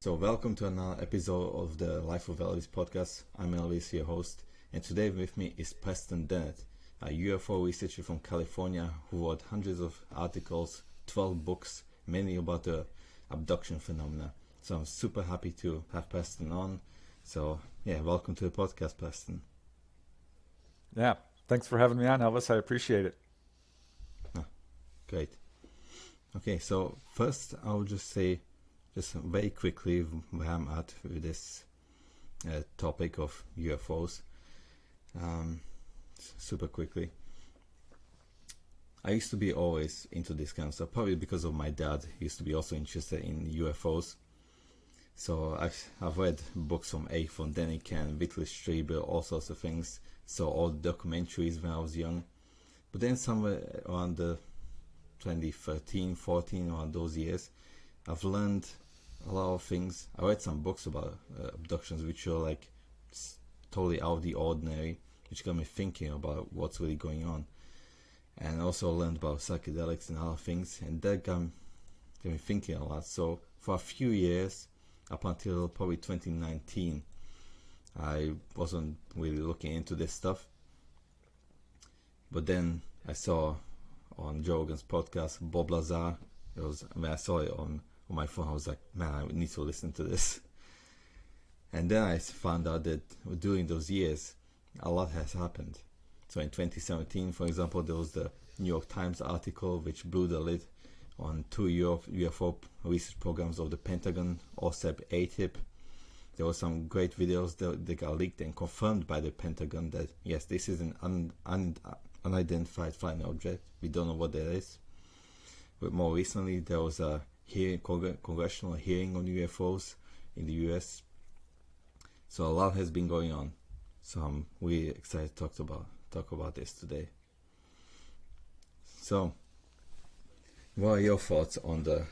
So welcome to another episode of the Life of Elvis podcast. I'm Elvis, your host, and today with me is Preston Dennett, a UFO researcher from California who wrote hundreds of articles, 12 books, mainly about the abduction phenomena. So I'm super happy to have Preston on. So yeah, welcome to the podcast, Preston. Yeah, thanks for having me on, Elvis. I appreciate it. Great. Okay, so first I'll just say very quickly where I'm at with this topic of UFOs. Super quickly. I used to be always into this kind of stuff, probably because of my dad. He used to be also interested in UFOs. So I've read books from von Däniken, Whitley Strieber, all sorts of things. So all the documentaries when I was young. But then somewhere around the 2013, 14, around those years, I've learned a lot of things. I read some books about abductions which are like totally out of the ordinary, which got me thinking about what's really going on. And also learned about psychedelics and other things, and that got me thinking a lot. So for a few years, up until probably 2019, I wasn't really looking into this stuff. But then I saw on Joe Rogan's podcast, Bob Lazar. When I saw it on my phone, I was like, man, I need to listen to this. And then I found out that during those years, a lot has happened. So in 2017, for example, there was the New York Times article which blew the lid on two UFO research programs of the Pentagon, OSEP, ATIP. There were some great videos that got leaked and confirmed by the Pentagon that, yes, this is an unidentified flying object. We don't know what that is. But more recently, there was a congressional hearing on UFOs in the US. So a lot has been going on. So I'm really excited to talk about this today. So, what are your thoughts on the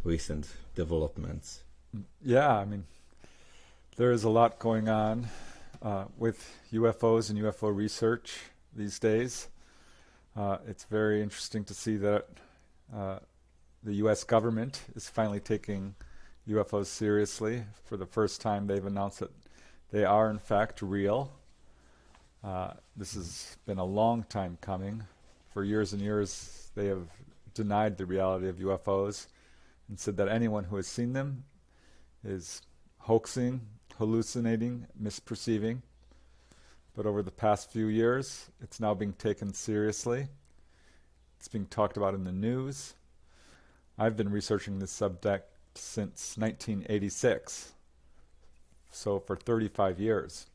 recent developments? Yeah, I mean, there is a lot going on with UFOs and UFO research these days. It's very interesting to see that the U.S. government is finally taking UFOs seriously. For the first time, they've announced that they are, in fact, real. This has been a long time coming. For years and years, they have denied the reality of UFOs and said that anyone who has seen them is hoaxing, hallucinating, misperceiving. But over the past few years, it's now being taken seriously. It's being talked about in the news. I've been researching this subject since 1986, so for 35 years.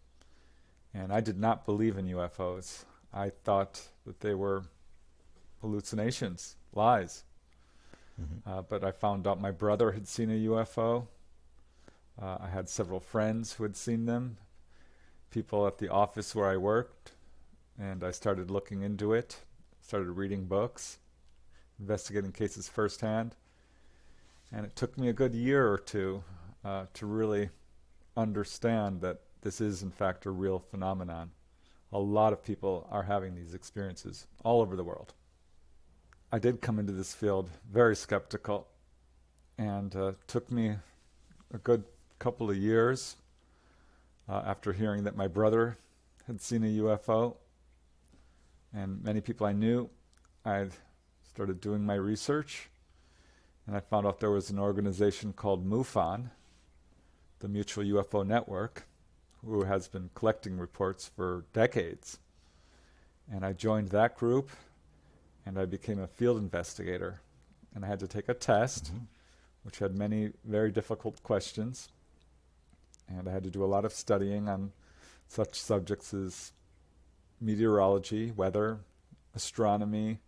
And I did not believe in UFOs. I thought that they were hallucinations, lies. Mm-hmm. But I found out my brother had seen a UFO. I had several friends who had seen them, people at the office where I worked, and I started looking into it, started reading books, investigating cases firsthand. And it took me a good year or two to really understand that this is in fact a real phenomenon. A lot of people are having these experiences all over the world. I did come into this field very skeptical, and took me a good couple of years after hearing that my brother had seen a UFO, and many people I knew. I started doing my research, and I found out there was an organization called MUFON, the Mutual UFO Network, who has been collecting reports for decades. And I joined that group, and I became a field investigator. And I had to take a test, which had many very difficult questions. And I had to do a lot of studying on such subjects as meteorology, weather, astronomy,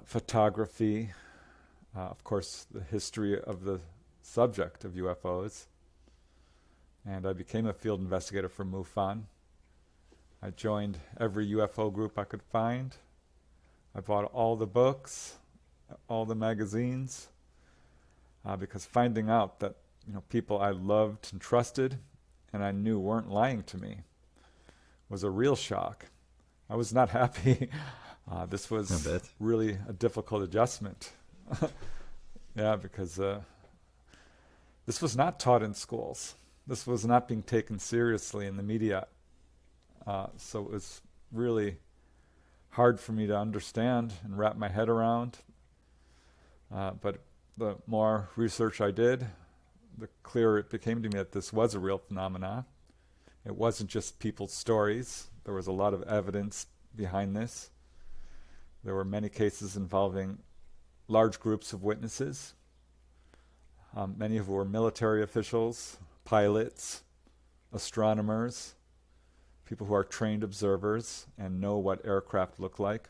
photography, of course, the history of the subject of UFOs. And I became a field investigator for MUFON. I joined every UFO group I could find. I bought all the books, all the magazines, because finding out that people I loved and trusted and I knew weren't lying to me was a real shock. I was not happy. This was really a difficult adjustment. Yeah, because This was not taught in schools. This was not being taken seriously in the media. So it was really hard for me to understand and wrap my head around. But the more research I did, the clearer it became to me that this was a real phenomena. It wasn't just people's stories. There was a lot of evidence behind this. There were many cases involving large groups of witnesses, many of whom were military officials, pilots, astronomers, people who are trained observers and know what aircraft look like.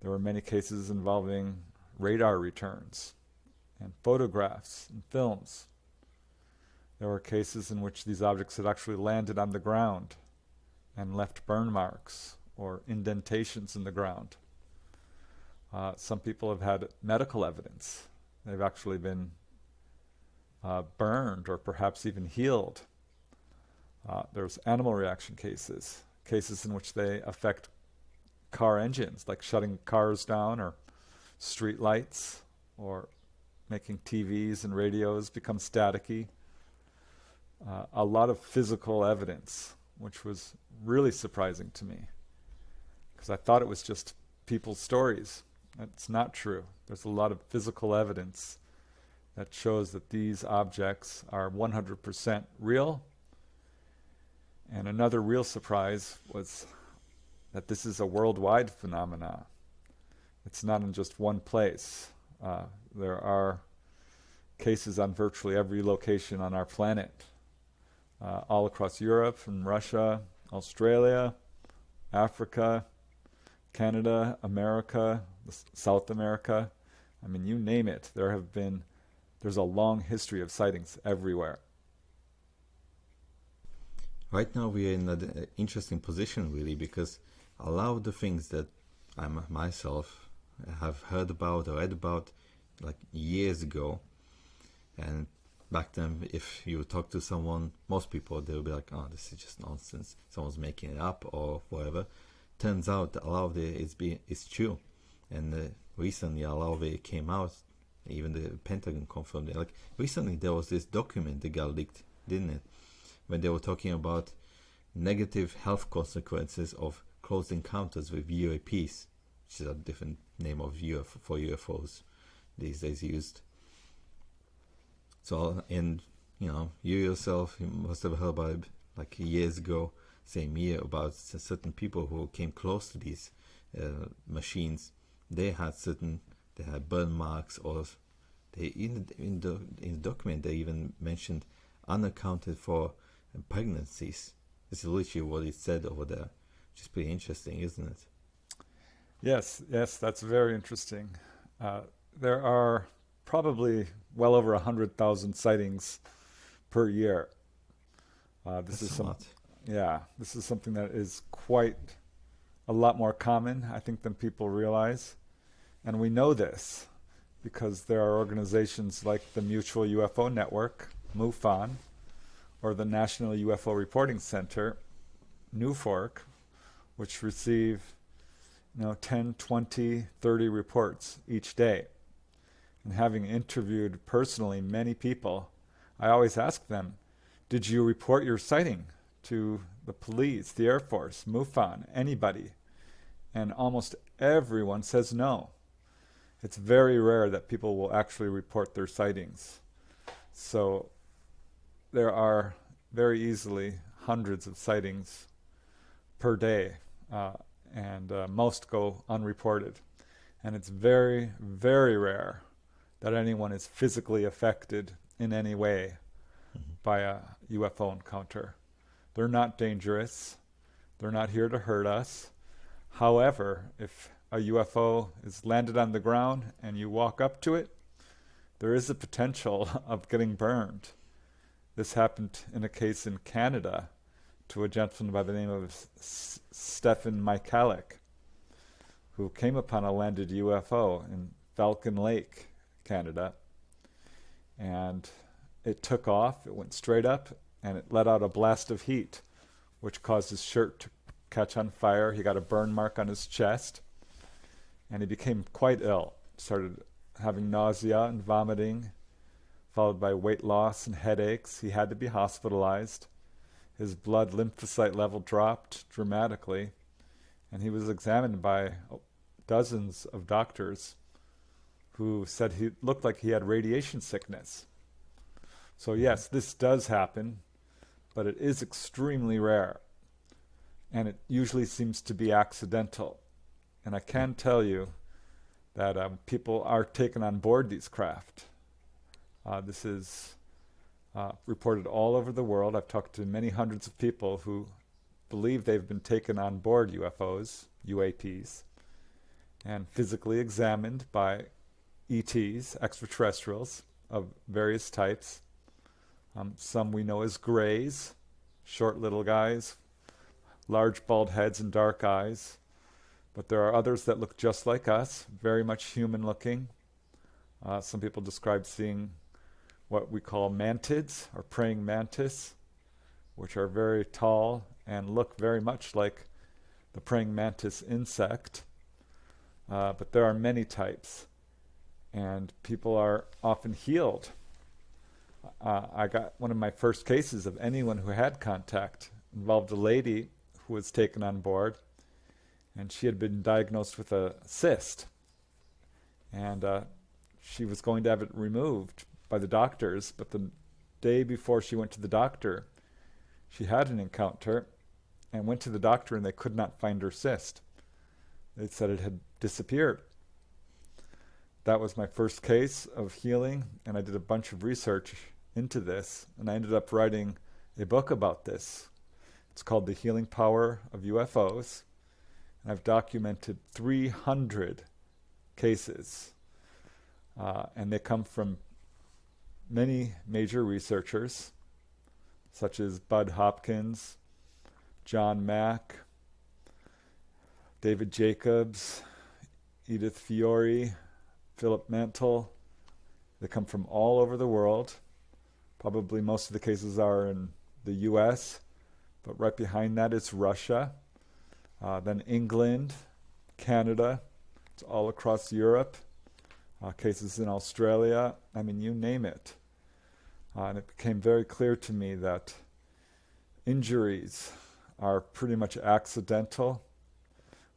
There were many cases involving radar returns and photographs and films. There were cases in which these objects had actually landed on the ground and left burn marks or indentations in the ground. Some people have had medical evidence. They've actually been burned or perhaps even healed. There's animal reaction cases, cases in which they affect car engines, like shutting cars down or street lights, or making TVs and radios become staticky. A lot of physical evidence, which was really surprising to me, because I thought it was just people's stories. That's not true. There's a lot of physical evidence that shows that these objects are 100% real. And another real surprise was that this is a worldwide phenomena. It's not in just one place. There are cases on virtually every location on our planet, all across Europe and Russia, Australia, Africa, Canada, America, South America. I mean, you name it. There's a long history of sightings everywhere. Right now we are in an interesting position, really, because a lot of the things that I myself have heard about or read about like years ago, and back then if you talk to someone, most people, they'll be like, oh, this is just nonsense, someone's making it up or whatever. Turns out that a lot of it is true, and recently a lot of it came out. Even the Pentagon confirmed it. Like recently there was this document that got leaked, didn't it, when they were talking about negative health consequences of close encounters with UAPs, which is a different name of for UFOs these days used. So, and you yourself, you must have heard about it like years ago, same year, about certain people who came close to these machines. They had burn marks, or they in the document they even mentioned unaccounted for pregnancies. This is literally what it said over there, which is pretty interesting, isn't it? Yes, that's very interesting. There are probably well over 100,000 sightings per year. This is a lot. Yeah, this is something that is quite a lot more common, I think, than people realize. And we know this because there are organizations like the Mutual UFO Network, MUFON, or the National UFO Reporting Center, NUFORC, which receive 10, 20, 30 reports each day. And having interviewed personally many people, I always ask them, did you report your sighting to the police, the Air Force, MUFON, anybody? And almost everyone says no. It's very rare that people will actually report their sightings. So there are very easily hundreds of sightings per day, and most go unreported. And it's very, very rare that anyone is physically affected in any way by a UFO encounter. They're not dangerous. They're not here to hurt us. However, if a UFO is landed on the ground and you walk up to it, there is a potential of getting burned. This happened in a case in Canada to a gentleman by the name of Stephen Michalik, who came upon a landed UFO in Falcon Lake, Canada. And it took off, it went straight up, and it let out a blast of heat, which caused his shirt to catch on fire. He got a burn mark on his chest, and he became quite ill. Started having nausea and vomiting, followed by weight loss and headaches. He had to be hospitalized. His blood lymphocyte level dropped dramatically, and he was examined by dozens of doctors who said he looked like he had radiation sickness. So yes, this does happen, but it is extremely rare, and it usually seems to be accidental. And I can tell you that people are taken on board these craft. This is reported all over the world. I've talked to many hundreds of people who believe they've been taken on board UFOs, UAPs, and physically examined by ETs, extraterrestrials of various types. Some we know as grays, short little guys, large bald heads and dark eyes. But there are others that look just like us, very much human looking. Some people describe seeing what we call mantids, or praying mantis, which are very tall and look very much like the praying mantis insect. But there are many types, and people are often healed. I got one of my first cases of anyone who had contact involved a lady who was taken on board, and she had been diagnosed with a cyst, and she was going to have it removed by the doctors, but the day before she went to the doctor, she had an encounter and went to the doctor, and they could not find her cyst. They said it had disappeared. That was my first case of healing, and I did a bunch of research into this, and I ended up writing a book about this. It's called The Healing Power of UFOs, and I've documented 300 cases, and they come from many major researchers, such as Bud Hopkins, John Mack, David Jacobs, Edith Fiore, Philip Mantle. They come from all over the world. Probably most of the cases are in the US, but right behind that is Russia, then England, Canada, it's all across Europe, cases in Australia, I mean, you name it. And it became very clear to me that injuries are pretty much accidental,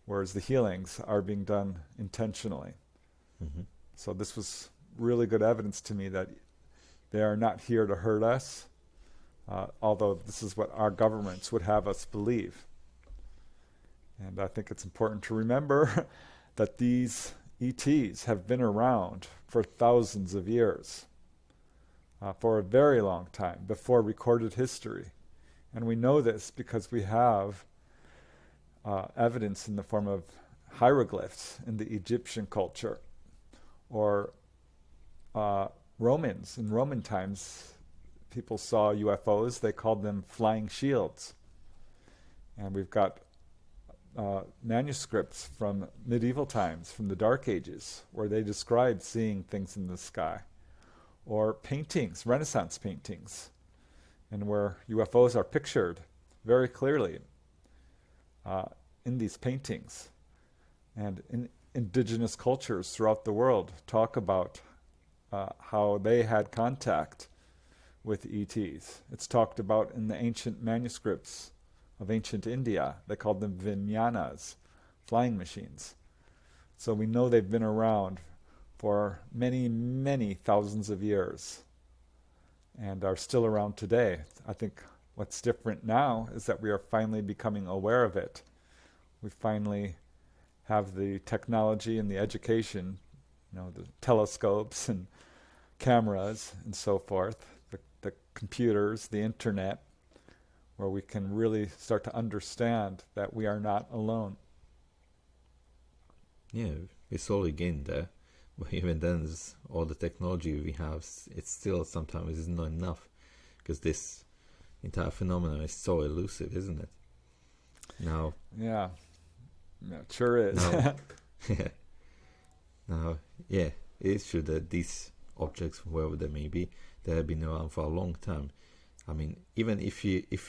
whereas the healings are being done intentionally. Mm-hmm. So this was really good evidence to me that they are not here to hurt us, although this is what our governments would have us believe. And I think it's important to remember that these ETs have been around for thousands of years, for a very long time, before recorded history. And we know this because we have evidence in the form of hieroglyphs in the Egyptian culture, or Romans. In Roman times, people saw UFOs, they called them flying shields. And we've got manuscripts from medieval times, from the Dark Ages, where they describe seeing things in the sky. Or paintings, Renaissance paintings, and where UFOs are pictured very clearly in these paintings. And in indigenous cultures throughout the world talk about how they had contact with ETs. It's talked about in the ancient manuscripts of ancient India. They called them vinyanas, flying machines. So we know they've been around for many, many thousands of years and are still around today. I think what's different now is that we are finally becoming aware of it. We finally have the technology and the education, the telescopes and cameras and so forth, the computers, the internet, where we can really start to understand that we are not alone. Yeah, we slowly gained there. But even then, all the technology we have, it's still sometimes is not enough, because this entire phenomenon is so elusive, isn't it? Now, yeah, it sure is. Now, yeah, it is true that these objects, wherever they may be, they have been around for a long time. I mean, even if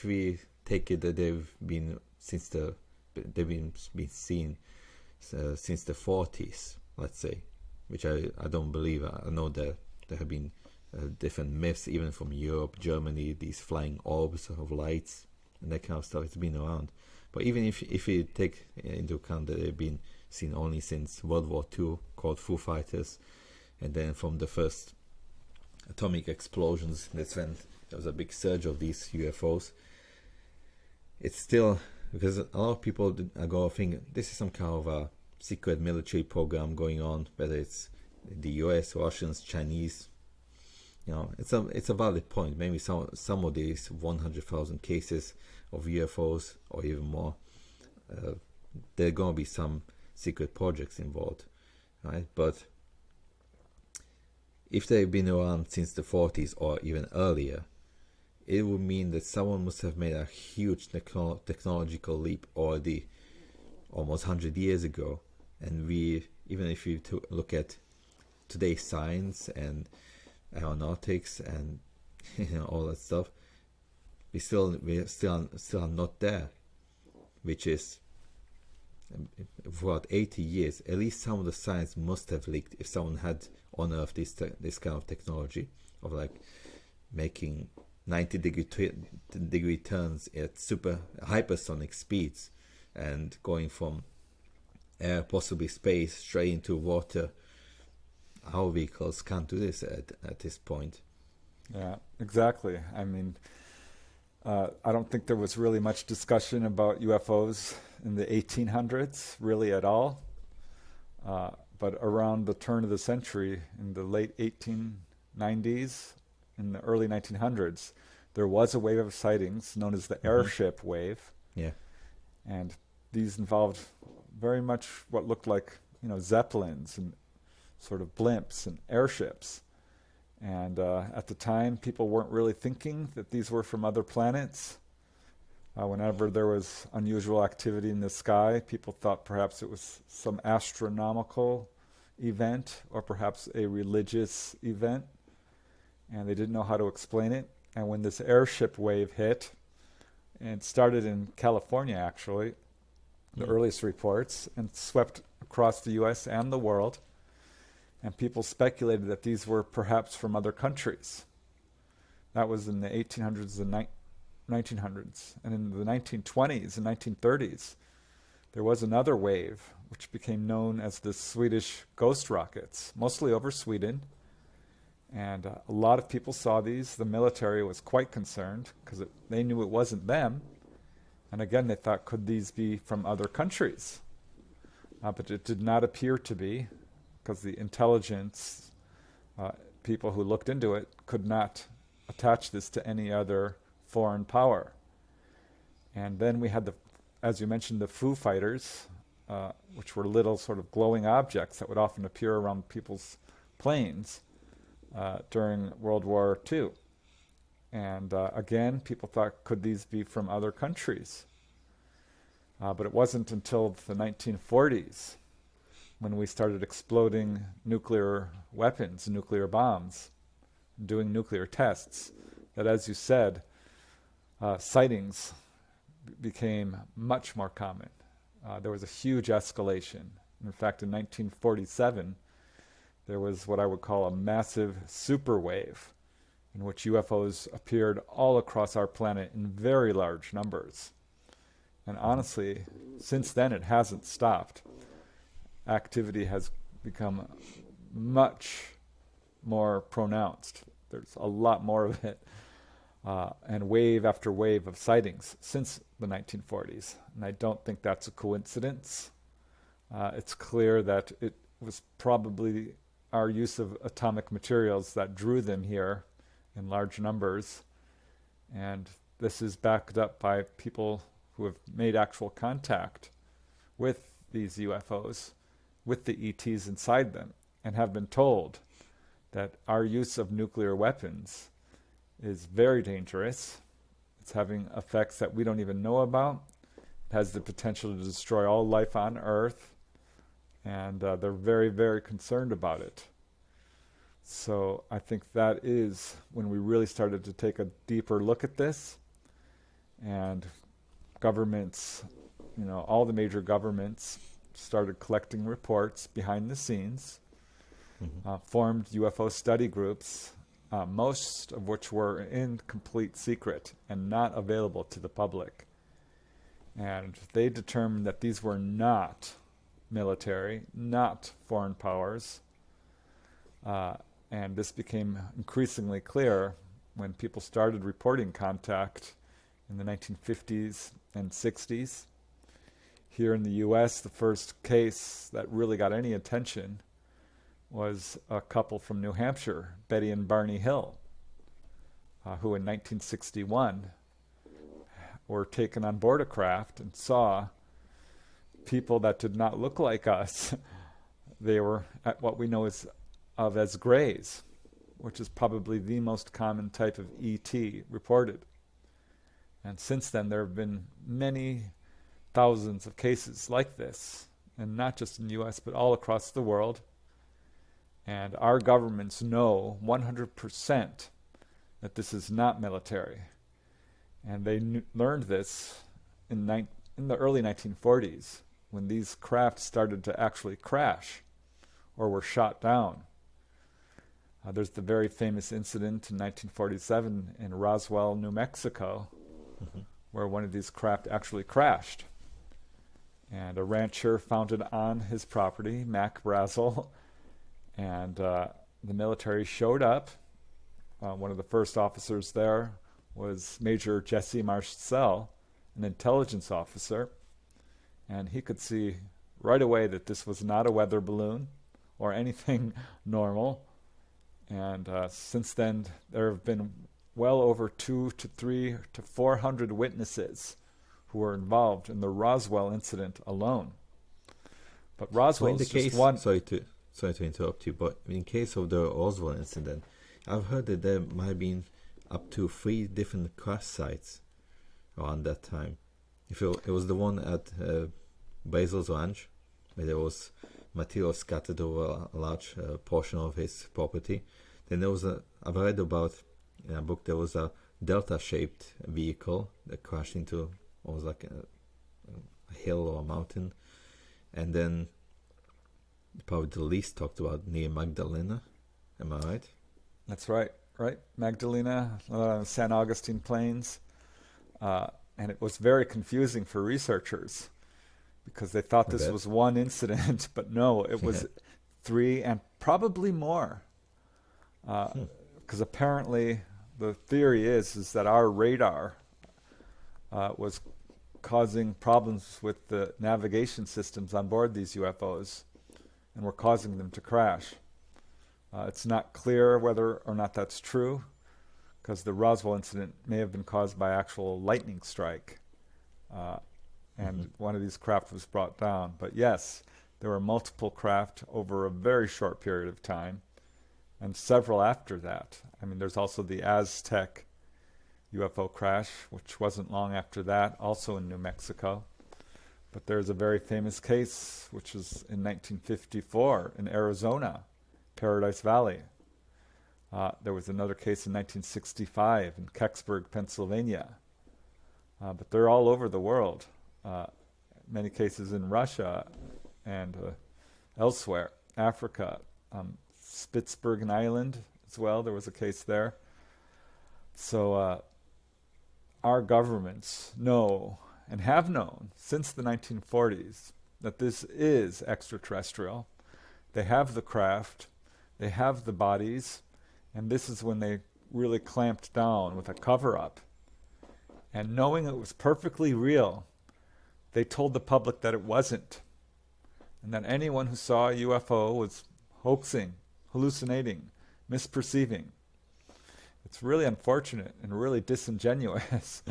we take it that they've been seen since the 40s, let's say, which I don't believe. I know that there have been different myths, even from Europe, Germany, these flying orbs of lights and that kind of stuff. It's been around. But even if you take into account that they've been seen only since World War II, called Foo Fighters, and then from the first atomic explosions, that's when there was a big surge of these UFOs. It's still, because a lot of people are going to think this is some kind of a secret military program going on, whether it's the US, Russians, Chinese. You know, it's a valid point. Maybe some of these 100,000 cases of UFOs, or even more, there are going to be some secret projects involved, right? But if they've been around since the 40s or even earlier, it would mean that someone must have made a huge technological leap already almost 100 years ago. And we, even if you look at today's science and aeronautics and all that stuff, we still are not there, which is for about 80 years. At least some of the science must have leaked if someone had unearthed this kind of technology of like making 90-degree turns at super hypersonic speeds and going from air, possibly space, straight into water. Our vehicles can't do this at this point. Yeah, exactly. I mean, I don't think there was really much discussion about UFOs in the 1800s, really at all. But around the turn of the century, in the late 1890s, in the early 1900s, there was a wave of sightings known as the airship wave. Yeah. And these involved very much what looked like, Zeppelins and sort of blimps and airships. And at the time, people weren't really thinking that these were from other planets. Whenever there was unusual activity in the sky, people thought perhaps it was some astronomical event or perhaps a religious event, and they didn't know how to explain it. And when this airship wave hit, and it started in California actually, the earliest reports, and swept across the U.S. and the world, and people speculated that these were perhaps from other countries. That was in the 1800s and 1900s. And in the 1920s and 1930s, there was another wave, which became known as the Swedish ghost rockets, mostly over Sweden. And a lot of people saw these. The military was quite concerned because they knew it wasn't them. And again, they thought, could these be from other countries? But it did not appear to be, because the intelligence people who looked into it could not attach this to any other foreign power. And then we had, as you mentioned, the Foo Fighters, which were little sort of glowing objects that would often appear around people's planes during World War II. And again, people thought, could these be from other countries? But it wasn't until the 1940s when we started exploding nuclear weapons, nuclear bombs, doing nuclear tests, that, as you said, sightings became much more common. There was a huge escalation. In fact, in 1947, there was what I would call a massive superwave in which UFOs appeared all across our planet in very large numbers. And honestly, since then it hasn't stopped. Activity has become much more pronounced. There's a lot more of it. And wave after wave of sightings since the 1940s. And I don't think that's a coincidence. It's clear that it was probably our use of atomic materials that drew them here in large numbers. And this is backed up by people who have made actual contact with these UFOs, with the ETs inside them, and have been told that our use of nuclear weapons is very dangerous. It's having effects that we don't even know about. It has the potential to destroy all life on Earth, and they're very, very concerned about it. So I think that is when we really started to take a deeper look at this, and governments, all the major governments started collecting reports behind the scenes, formed UFO study groups, most of which were in complete secret and not available to the public. And they determined that these were not military, not foreign powers. And this became increasingly clear when people started reporting contact in the 1950s and 60s. Here in the U.S., the first case that really got any attention was a couple from New Hampshire, Betty and Barney Hill, who in 1961 were taken on board a craft and saw people that did not look like us. They were at what we know as grays, which is probably the most common type of ET reported. And since then, there have been many thousands of cases like this, and not just in the U.S., but all across the world. And our governments know 100% that this is not military. And they learned this in the early 1940s, when these craft started to actually crash or were shot down. There's the very famous incident in 1947 in Roswell, New Mexico, where one of these craft actually crashed. And a rancher found it on his property, Mac Brazel, and the military showed up. One of the first officers there was Major Jesse Marcel, an intelligence officer, and he could see right away that this was not a weather balloon or anything normal. And since then, there have been well over 200 to 300 to 400 witnesses who were involved in the Roswell incident alone. But Roswell is just one. Sorry to interrupt you, but in case of the Roswell incident, I've heard that there might have been up to 3 different crash sites around that time. If it was the one at Basil's Ranch, where there was material scattered over a large portion of his property. Then there was I've read about in a book, there was a delta-shaped vehicle that crashed into what was like a hill or a mountain. And then probably the least talked about near Magdalena. Am I right? That's right. Magdalena, San Augustine Plains. And it was very confusing for researchers because they thought this was one incident, but no, it was 3 and probably more. Because apparently the theory is that our radar was causing problems with the navigation systems on board these UFOs and were causing them to crash. It's not clear whether or not that's true, because the Roswell incident may have been caused by actual lightning strike, and one of these craft was brought down. But yes, there were multiple craft over a very short period of time, and several after that. I mean, there's also the Aztec UFO crash, which wasn't long after that, also in New Mexico. But there's a very famous case, which was in 1954 in Arizona, Paradise Valley. There was another case in 1965 in Kecksburg, Pennsylvania. But they're all over the world. Many cases in Russia and elsewhere, Africa, Spitsbergen Island as well. There was a case there. So our governments know and have known since the 1940s that this is extraterrestrial. They have the craft, they have the bodies, and this is when they really clamped down with a cover-up. And knowing it was perfectly real, they told the public that it wasn't, and that anyone who saw a UFO was hoaxing, hallucinating, misperceiving. It's really unfortunate and really disingenuous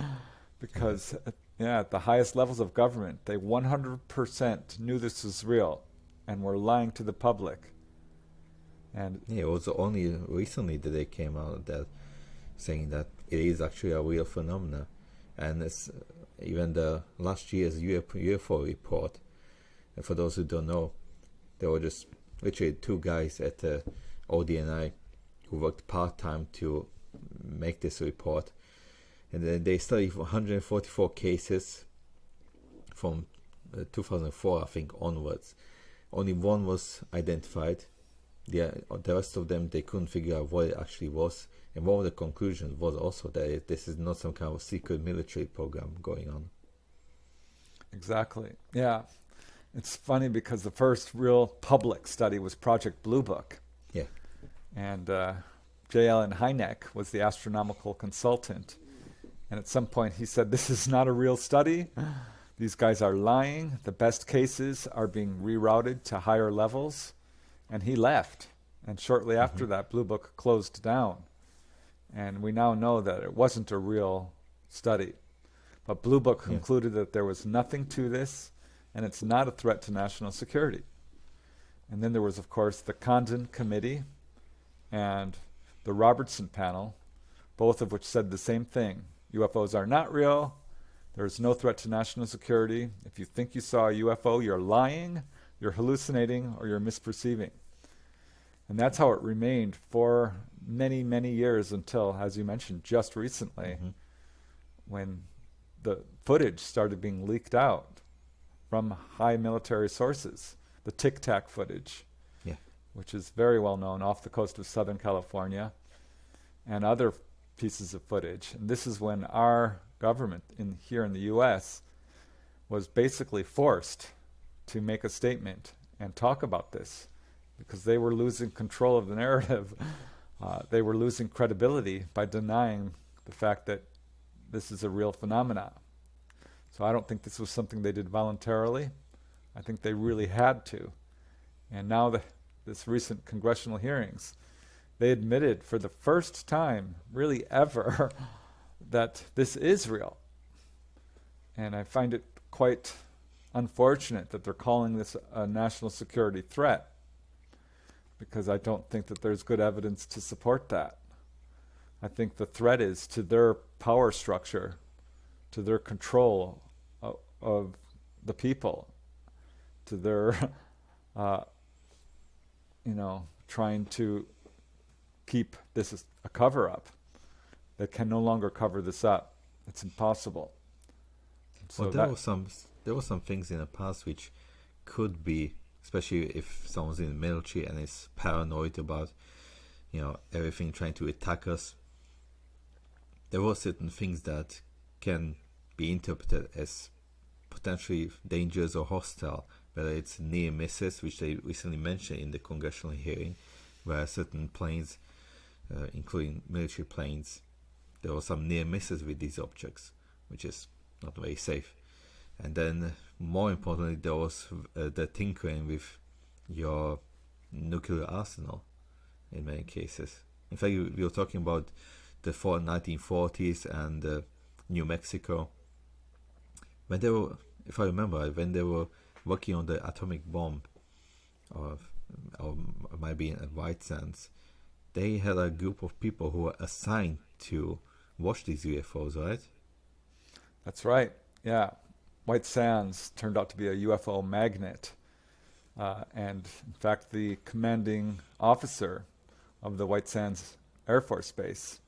because at the highest levels of government, they 100% knew this was real and were lying to the public. And it was only recently that they came out that saying that it is actually a real phenomena. And it's even the last year's UFO report, and for those who don't know, there were just literally 2 guys at ODNI who worked part-time to make this report, and then they studied 144 cases from 2004, I think, onwards. Only one was identified. the rest of them, they couldn't figure out what it actually was. And one of the conclusions was also that this is not some kind of secret military program going on. Exactly. Yeah. It's funny because the first real public study was Project Blue Book. Yeah. And J. Allen Hynek was the astronomical consultant. And at some point he said, this is not a real study. These guys are lying. The best cases are being rerouted to higher levels. And he left. And shortly after that, Blue Book closed down. And we now know that it wasn't a real study. But Blue Book concluded that there was nothing to this, and it's not a threat to national security. And then there was, of course, the Condon Committee and the Robertson Panel, both of which said the same thing. UFOs are not real. There is no threat to national security. If you think you saw a UFO, you're lying, you're hallucinating, or you're misperceiving. And that's how it remained for many, many years until, as you mentioned, just recently, when the footage started being leaked out from high military sources, the Tic Tac footage, which is very well known off the coast of Southern California, and other pieces of footage. And this is when our government here in the U.S. was basically forced to make a statement and talk about this, because they were losing control of the narrative. They were losing credibility by denying the fact that this is a real phenomenon. So I don't think this was something they did voluntarily. I think they really had to. And now this recent congressional hearings, they admitted for the first time, really ever, that this is real. And I find it quite unfortunate that they're calling this a national security threat, because I don't think that there's good evidence to support that. I think the threat is to their power structure, to their control of the people, to their, trying to keep this a cover-up. They can no longer cover this up. It's impossible. So well, there were some things in the past which could be, especially if someone's in the military and is paranoid about, everything trying to attack us. There were certain things that can be interpreted as potentially dangerous or hostile, whether it's near misses, which they recently mentioned in the congressional hearing, where certain planes, including military planes, there were some near misses with these objects, which is not very safe. And then, more importantly, there was the tinkering with your nuclear arsenal in many cases. In fact, we were talking about the 1940s and New Mexico. When they were, if I remember, when they were working on the atomic bomb, or it might be at White Sands, they had a group of people who were assigned to watch these UFOs, right? That's right, yeah. White Sands turned out to be a UFO magnet. And in fact, the commanding officer of the White Sands Air Force Base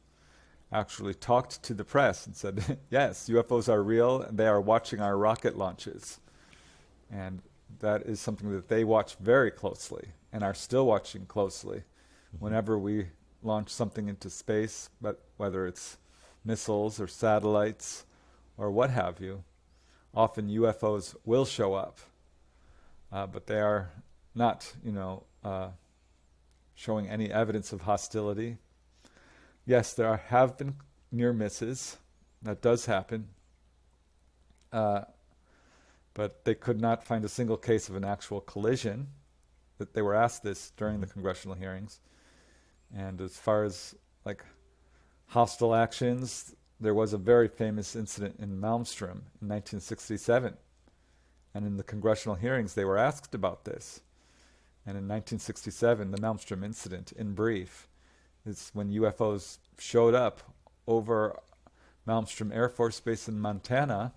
actually talked to the press and said, yes, UFOs are real and they are watching our rocket launches. And that is something that they watch very closely and are still watching closely whenever we launch something into space, but whether it's missiles or satellites or what have you. Often UFOs will show up, but they are not, showing any evidence of hostility. Yes, there have been near misses. That does happen. But they could not find a single case of an actual collision. That they were asked this during the congressional hearings. And as far as hostile actions, there was a very famous incident in Malmstrom in 1967. And in the congressional hearings, they were asked about this. And in 1967, the Malmstrom incident, in brief, is when UFOs showed up over Malmstrom Air Force Base in Montana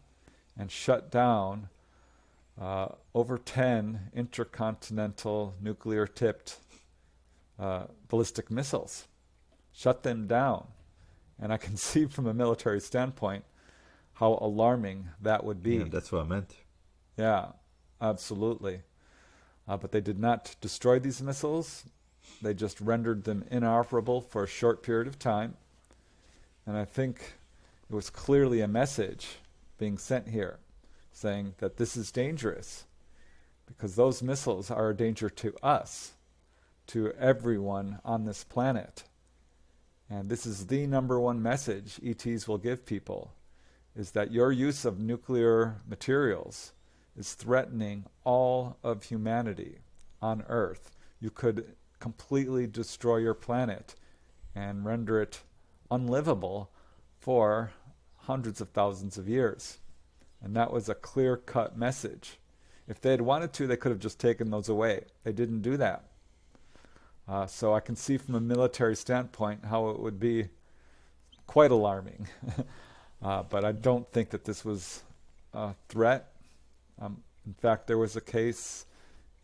and shut down over 10 intercontinental nuclear-tipped ballistic missiles. Shut them down. And I can see from a military standpoint how alarming that would be. Yeah, that's what I meant. Yeah, absolutely. But they did not destroy these missiles. They just rendered them inoperable for a short period of time. And I think it was clearly a message being sent here saying that this is dangerous because those missiles are a danger to us, to everyone on this planet. And this is the number one message ETs will give people, is that your use of nuclear materials is threatening all of humanity on Earth. You could completely destroy your planet and render it unlivable for hundreds of thousands of years. And that was a clear-cut message. If they had wanted to, they could have just taken those away. They didn't do that. So I can see from a military standpoint how it would be quite alarming. But I don't think that this was a threat. In fact, there was a case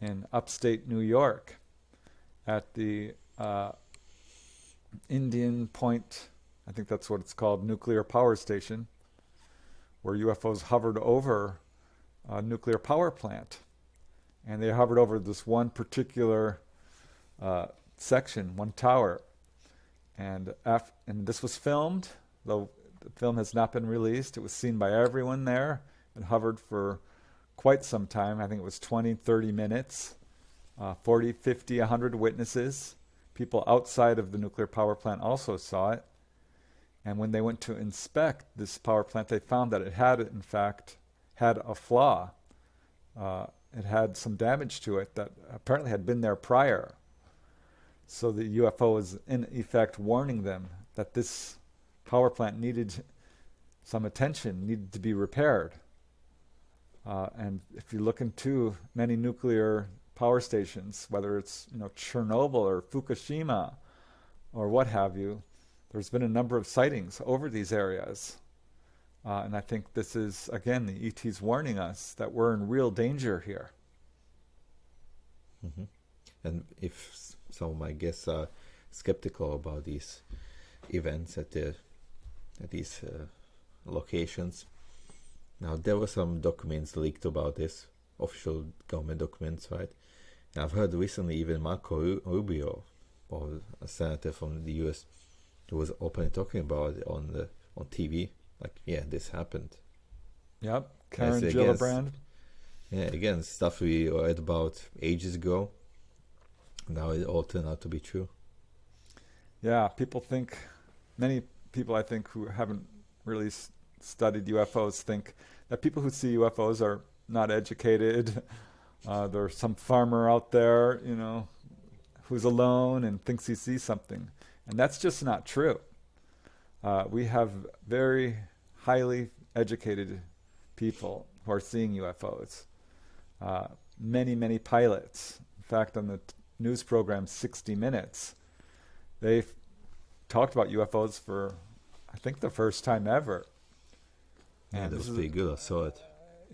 in upstate New York at the Indian Point, I think that's what it's called, nuclear power station, where UFOs hovered over a nuclear power plant. And they hovered over this one particular section, one tower. And this was filmed, though the film has not been released. It was seen by everyone there. It hovered for quite some time. I think it was 20, 30 minutes, 40, 50, 100 witnesses. People outside of the nuclear power plant also saw it. And when they went to inspect this power plant, they found that it had, in fact, had a flaw. It had some damage to it that apparently had been there prior. So the UFO was, in effect, warning them that this power plant needed some attention, needed to be repaired. And if you look into many nuclear power stations, whether it's Chernobyl or Fukushima or what have you, there's been a number of sightings over these areas. And I think this is, again, the ETs warning us that we're in real danger here. Mm-hmm. And if some of my guests are skeptical about these events at these locations, now there were some documents leaked about this, official government documents, right? And I've heard recently even Marco Rubio, or a senator from the US, who was openly talking about it on TV. Like, yeah, this happened. Yep, Karen Gillibrand. Yeah, again, stuff we read about ages ago. Now it all turned out to be true. Yeah, many people I think who haven't really studied UFOs think that people who see UFOs are not educated. There's some farmer out there, who's alone and thinks he sees something. And that's just not true. We have very highly educated people who are seeing UFOs. Many, many pilots. In fact, on the news program 60 Minutes, they talked about UFOs for, I think, the first time ever. Yeah, that was pretty good. I saw it.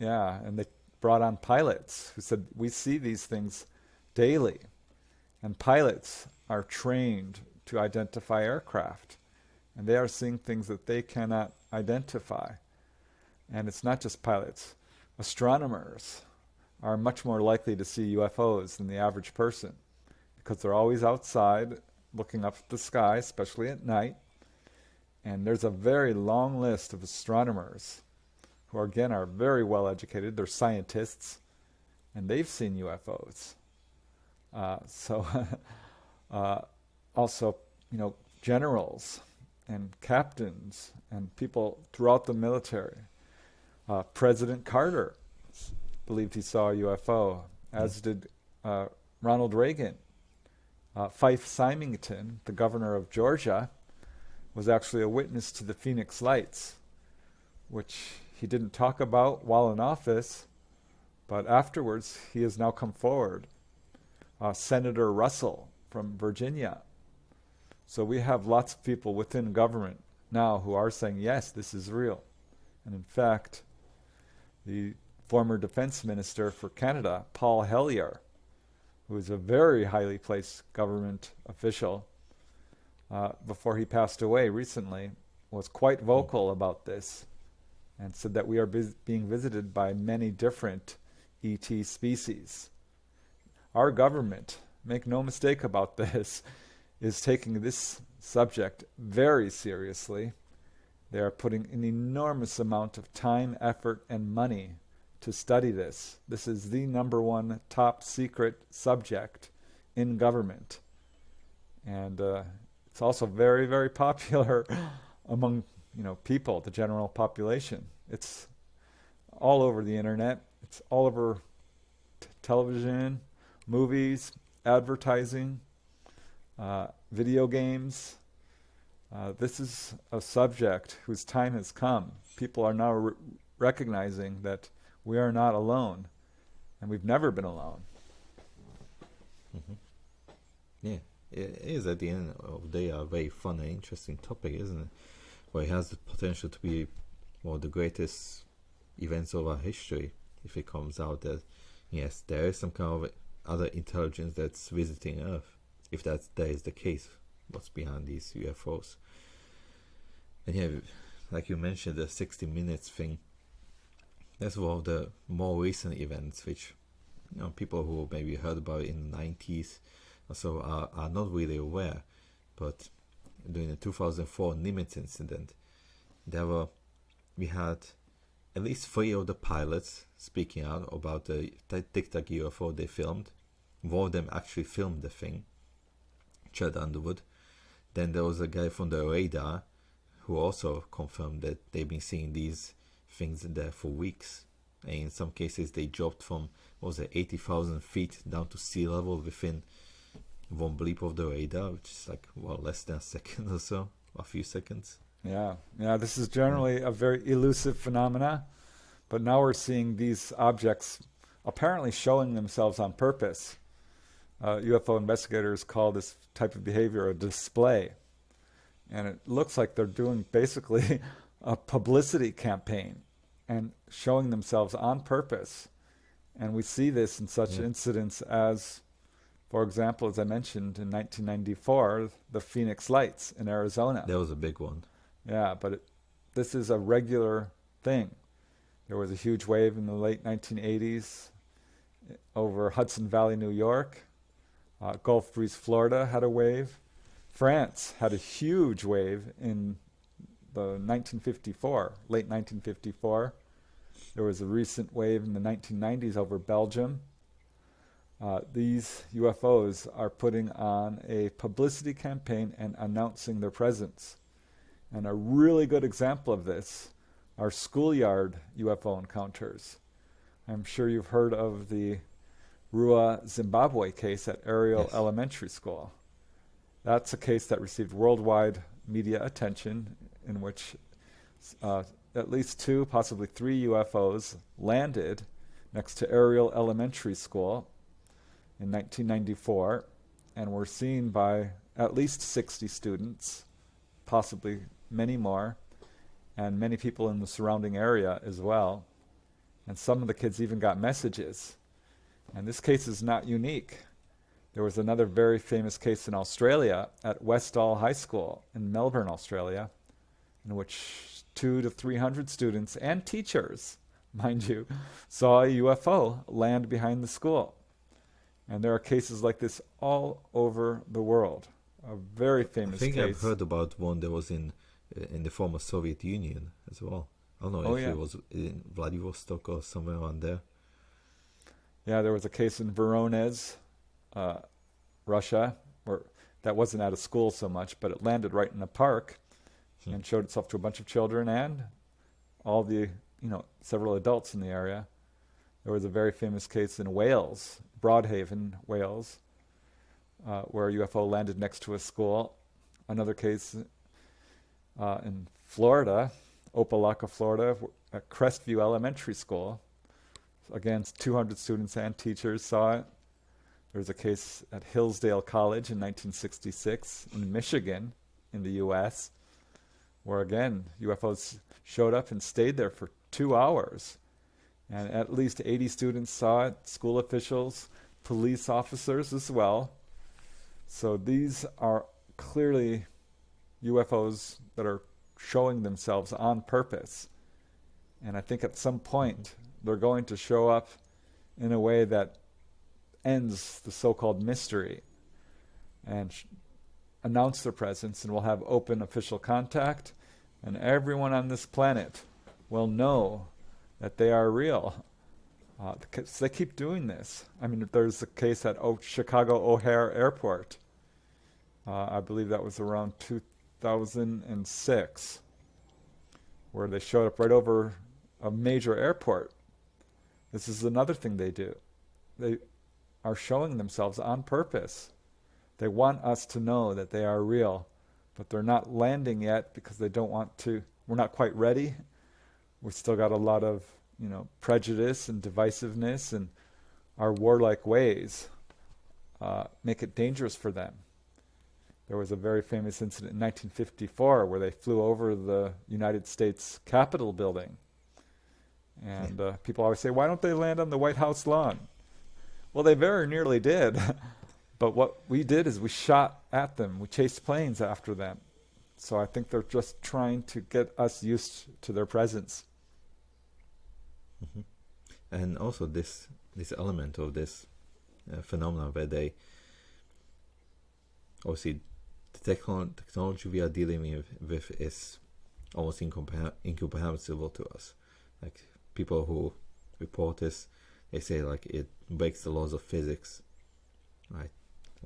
Yeah, and they brought on pilots who said, we see these things daily. And pilots are trained to identify aircraft. And they are seeing things that they cannot identify. And it's not just pilots. Astronomers are much more likely to see UFOs than the average person because they're always outside looking up at the sky, especially at night. And there's a very long list of astronomers who, again, are very well educated. They're scientists, and they've seen UFOs. Also, generals and captains and people throughout the military. President Carter believed he saw a UFO, as did Ronald Reagan. Fife Symington, the governor of Georgia, was actually a witness to the Phoenix Lights, which he didn't talk about while in office, but afterwards he has now come forward. Senator Russell from Virginia. So we have lots of people within government now who are saying, yes, this is real. And in fact, the former defense minister for Canada, Paul Hellyer, who is a very highly placed government official, before he passed away recently, was quite vocal about this and said that we are being visited by many different ET species. Our government make no mistake about this, is taking this subject very seriously. They are putting an enormous amount of time, effort, and money to study this. This is the #1 top secret subject in government. And it's also very, very popular among people, the general population. It's all over the internet. It's all over television, movies, advertising, video games. This is a subject whose time has come. People are now recognizing that we are not alone, and we've never been alone. Mm-hmm. Yeah, it is at the end of the day a very fun and interesting topic, isn't it? Well, it has the potential to be one of the greatest events of our history if it comes out that, yes, there is some kind of other intelligence that's visiting Earth. If that is the case, what's behind these UFOs? And yeah, like you mentioned, the 60 Minutes thing, that's one of the more recent events which people who maybe heard about it in the 90s or so are not really aware. But during the 2004 Nimitz incident, we had at least 3 of the pilots speaking out about the Tic Tac UFO they filmed. One of them actually filmed the thing, Chad Underwood. Then there was a guy from the radar who also confirmed that they've been seeing these things there for weeks. And in some cases they dropped from 80,000 feet down to sea level within one bleep of the radar, which is like less than a second or so, a few seconds. Yeah, this is generally a very elusive phenomena, but now we're seeing these objects apparently showing themselves on purpose. UFO investigators call this type of behavior a display. And it looks like they're doing basically a publicity campaign and showing themselves on purpose. And we see this in such incidents as, for example, as I mentioned, in 1994, the Phoenix Lights in Arizona. That was a big one. Yeah, but this is a regular thing. There was a huge wave in the late 1980s over Hudson Valley, New York. Gulf Breeze, Florida had a wave. France had a huge wave in the late 1954. There was a recent wave in the 1990s over Belgium. These UFOs are putting on a publicity campaign and announcing their presence. And a really good example of this are schoolyard UFO encounters. I'm sure you've heard of the Rua, Zimbabwe case at Ariel Elementary School. That's a case that received worldwide media attention, in which at least 2, possibly 3 UFOs landed next to Ariel Elementary School in 1994 and were seen by at least 60 students, possibly many more, and many people in the surrounding area as well. And some of the kids even got messages. And this case is not unique. There was another very famous case in Australia at Westall High School in Melbourne, Australia, in which 200 to 300 students and teachers, mind you, saw a UFO land behind the school. And there are cases like this all over the world. A very famous case. I think I've heard about one that was in the former Soviet Union as well. I don't know if it was in Vladivostok or somewhere around there. Yeah, there was a case in Voronezh, Russia, where that wasn't at a school so much, but it landed right in a park and showed itself to a bunch of children and all the, several adults in the area. There was a very famous case in Wales, Broadhaven, Wales, where a UFO landed next to a school. Another case in Florida, Opelika, Florida, at Crestview Elementary School. Again, 200 students and teachers saw it. There was a case at Hillsdale College in 1966 in Michigan, in the U.S., where again, UFOs showed up and stayed there for 2 hours. And at least 80 students saw it, school officials, police officers as well. So these are clearly UFOs that are showing themselves on purpose. And I think at some point they're going to show up in a way that ends the so-called mystery and announce their presence, and we'll have open official contact, and everyone on this planet will know that they are real. So they keep doing this. I mean, there's a case at Chicago O'Hare Airport. I believe that was around 2006, where they showed up right over a major airport. This is another thing they do. They are showing themselves on purpose. They want us to know that they are real, but they're not landing yet because they don't want to. We're not quite ready. We've still got a lot of, prejudice and divisiveness, and our warlike ways make it dangerous for them. There was a very famous incident in 1954 where they flew over the United States Capitol building. And people always say, why don't they land on the White House lawn? Well, they very nearly did. But what we did is we shot at them. We chased planes after them. So I think they're just trying to get us used to their presence. Mm-hmm. And also this element of this phenomenon where they, obviously, the technology we are dealing with is almost incomprehensible to us. Like, people who report this, they say like it breaks the laws of physics, right?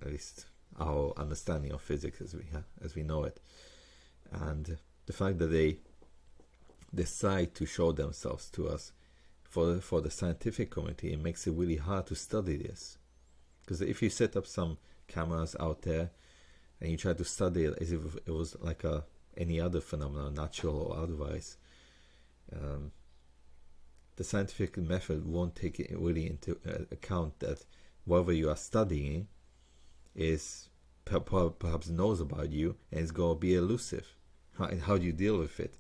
At least our understanding of physics as we know it. And the fact that they decide to show themselves to us for the scientific community, it makes it really hard to study this. Because if you set up some cameras out there and you try to study it as if it was like any other phenomenon, natural or otherwise, the scientific method won't take it really into account that whatever you are studying is perhaps knows about you and it's going to be elusive. And how do you deal with it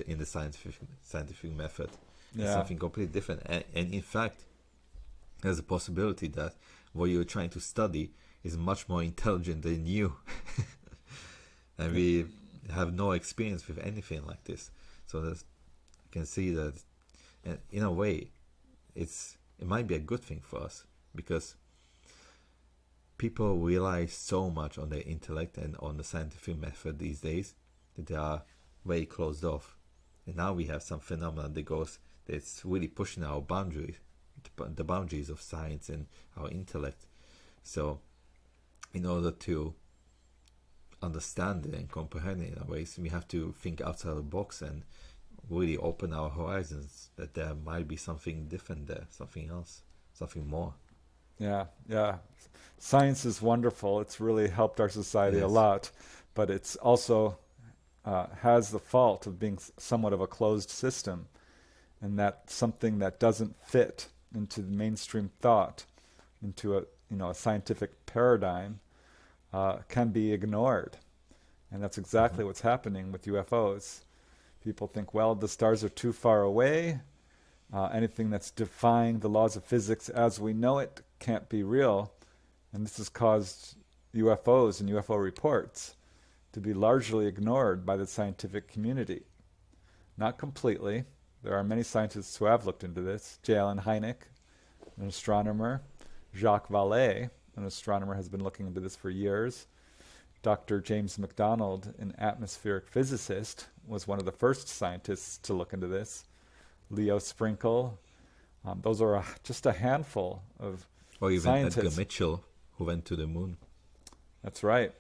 in the scientific method? Yeah. It's something completely different. And in fact, there's a possibility that what you're trying to study is much more intelligent than you. And we have no experience with anything like this. So you can see that, in a way, it might be a good thing for us, because people rely so much on their intellect and on the scientific method these days that they are very closed off. And now we have some phenomenon that's really pushing our boundaries, the boundaries of science and our intellect. So in order to understand it and comprehend it in a way, we have to think outside the box and really open our horizons, that there might be something different there, something else, something more. Yeah. Science is wonderful. It's really helped our society a lot, but it's also has the fault of being somewhat of a closed system, and that something that doesn't fit into the mainstream thought, into a scientific paradigm, can be ignored. And that's exactly what's happening with UFOs. People think, well, the stars are too far away. Anything that's defying the laws of physics as we know it can't be real. And this has caused UFOs and UFO reports to be largely ignored by the scientific community. Not completely. There are many scientists who have looked into this. J. Allen Hynek, an astronomer. Jacques Vallée, an astronomer, has been looking into this for years. Dr. James McDonald, an atmospheric physicist, was one of the first scientists to look into this. Leo Sprinkle. Those are just a handful of or even scientists. Edgar Mitchell, who went to the moon. That's right.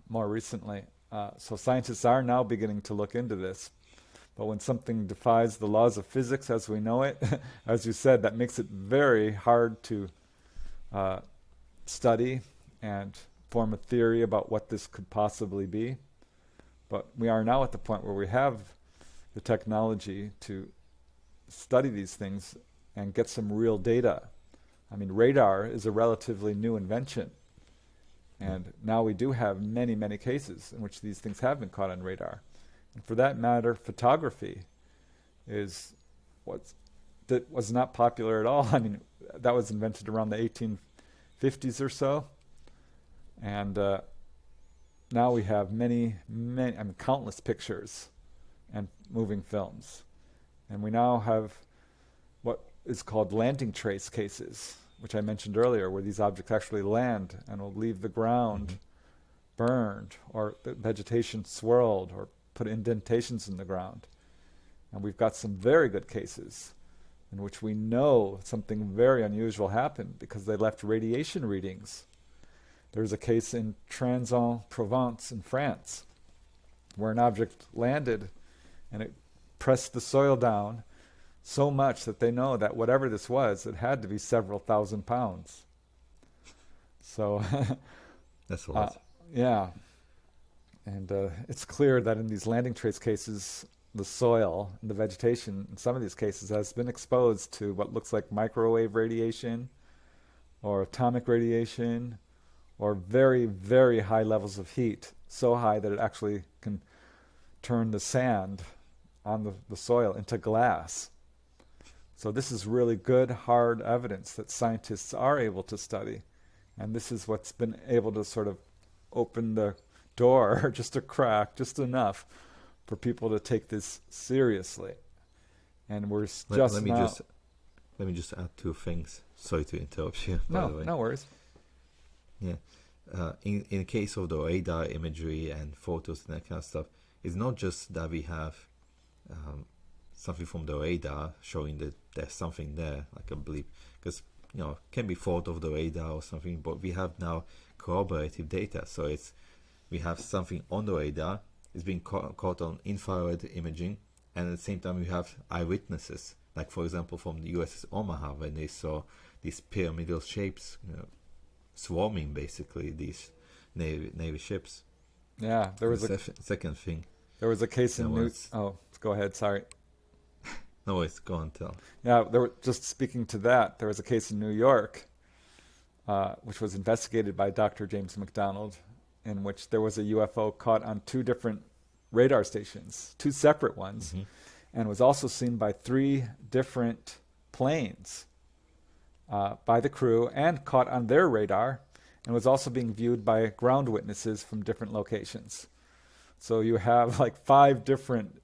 More recently. So scientists are now beginning to look into this. But when something defies the laws of physics as we know it, as you said, that makes it very hard to study and form a theory about what this could possibly be. But we are now at the point where we have the technology to study these things and get some real data. I mean, radar is a relatively new invention. And now we do have many, many cases in which these things have been caught on radar. And for that matter, photography is that was not popular at all. I mean, that was invented around the 1850s or so. And now we have countless pictures and moving films. And we now have what is called landing trace cases. which I mentioned earlier, where these objects actually land and will leave the ground burned, or the vegetation swirled, or put indentations in the ground. And we've got some very good cases in which we know something very unusual happened because they left radiation readings. There's a case in Provence in France where an object landed and it pressed the soil down so much that they know that whatever this was, it had to be several thousand pounds. So that's a lot. Yeah. And it's clear that in these landing trace cases, the soil and the vegetation in some of these cases has been exposed to what looks like microwave radiation or atomic radiation or very, very high levels of heat, so high that it actually can turn the sand on the soil into glass. So this is really good, hard evidence that scientists are able to study. And this is what's been able to sort of open the door just a crack, just enough for people to take this seriously. And we're let me just add two things. Sorry to interrupt you. By the way. No worries. Yeah. In the case of the radar imagery and photos and that kind of stuff, it's not just that we have something from the radar showing that there's something there, like a blip, because can be fault of the radar or something, but we have now corroborative data. So we have something on the radar, it's being caught on infrared imaging, and at the same time we have eyewitnesses, like for example from the USS Omaha, when they saw these pyramidal shapes swarming basically these Navy ships. Yeah, there was second thing. There was a case in go ahead, sorry. No, it's go on, tell. Yeah, just speaking to that, there was a case in New York, which was investigated by Dr. James McDonald, in which there was a UFO caught on two different radar stations, two separate ones, and was also seen by three different planes by the crew and caught on their radar, and was also being viewed by ground witnesses from different locations. So you have like 5 different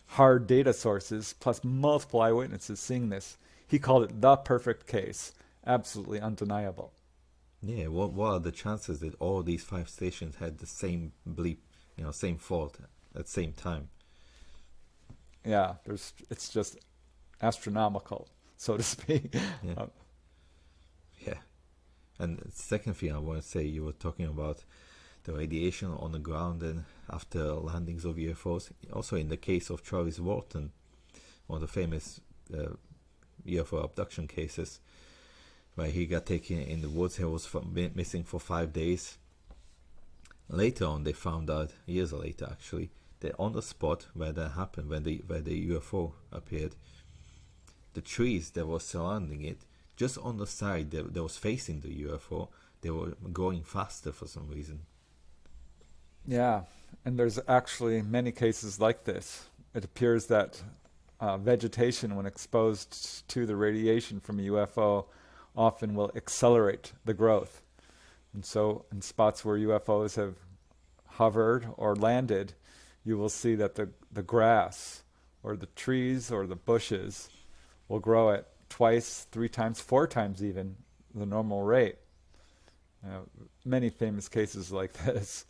hard data sources plus multiple eyewitnesses seeing this. He called it the perfect case. Absolutely undeniable. Yeah, what are the chances that all these 5 stations had the same bleep, same fault at the same time? Yeah, it's just astronomical, so to speak. Yeah. Yeah. And the second thing I want to say, you were talking about the radiation on the ground and after landings of UFOs. Also in the case of Travis Walton, one of the famous UFO abduction cases, where he got taken in the woods. He was missing for 5 days. Later on, they found out, years later actually, that on the spot where that happened, where the UFO appeared, the trees that were surrounding it, just on the side that was facing the UFO, they were going faster for some reason. Yeah, and there's actually many cases like this. It appears that vegetation, when exposed to the radiation from a UFO, often will accelerate the growth. And so in spots where UFOs have hovered or landed, you will see that the grass or the trees or the bushes will grow at 2x, 3x, 4x even the normal rate. Many famous cases like this.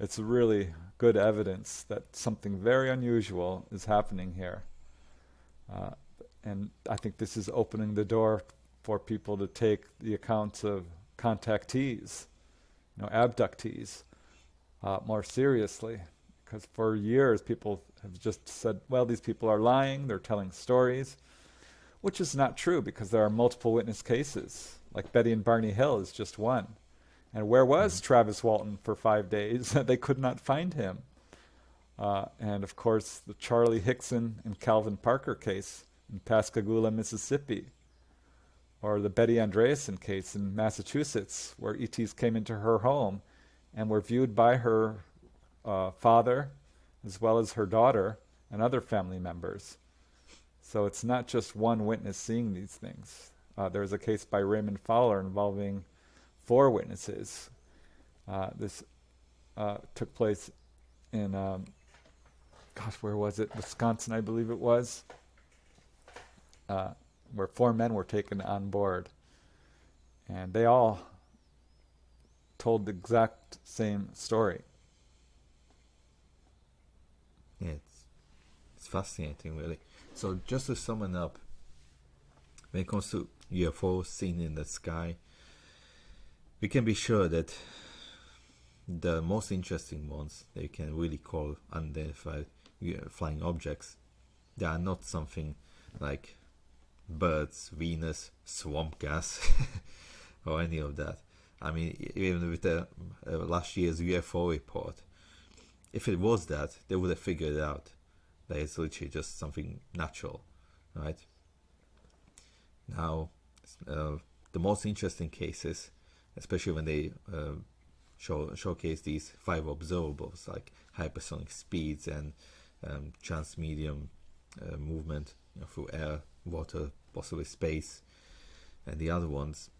It's really good evidence that something very unusual is happening here. And I think this is opening the door for people to take the accounts of contactees, abductees, more seriously. Because for years people have just said, well, these people are lying, they're telling stories, which is not true because there are multiple witness cases. Like Betty and Barney Hill is just one. And where was Travis Walton for 5 days? They could not find him. And of course, the Charlie Hickson and Calvin Parker case in Pascagoula, Mississippi, or the Betty Andreasen case in Massachusetts, where ETs came into her home and were viewed by her father, as well as her daughter and other family members. So it's not just one witness seeing these things. There was a case by Raymond Fowler involving 4 witnesses. This took place in, where was it? Wisconsin, I believe it was, where 4 men were taken on board. And they all told the exact same story. Yeah, it's fascinating, really. So just to sum it up, when it comes to UFOs seen in the sky, we can be sure that the most interesting ones that you can really call unidentified flying objects, they are not something like birds, Venus, swamp gas, or any of that. I mean, even with the last year's UFO report, if it was that, they would have figured it out that it's literally just something natural, right? Now, the most interesting cases, especially when they showcase these 5 observables like hypersonic speeds and transmedium movement, through air, water, possibly space, and the other ones.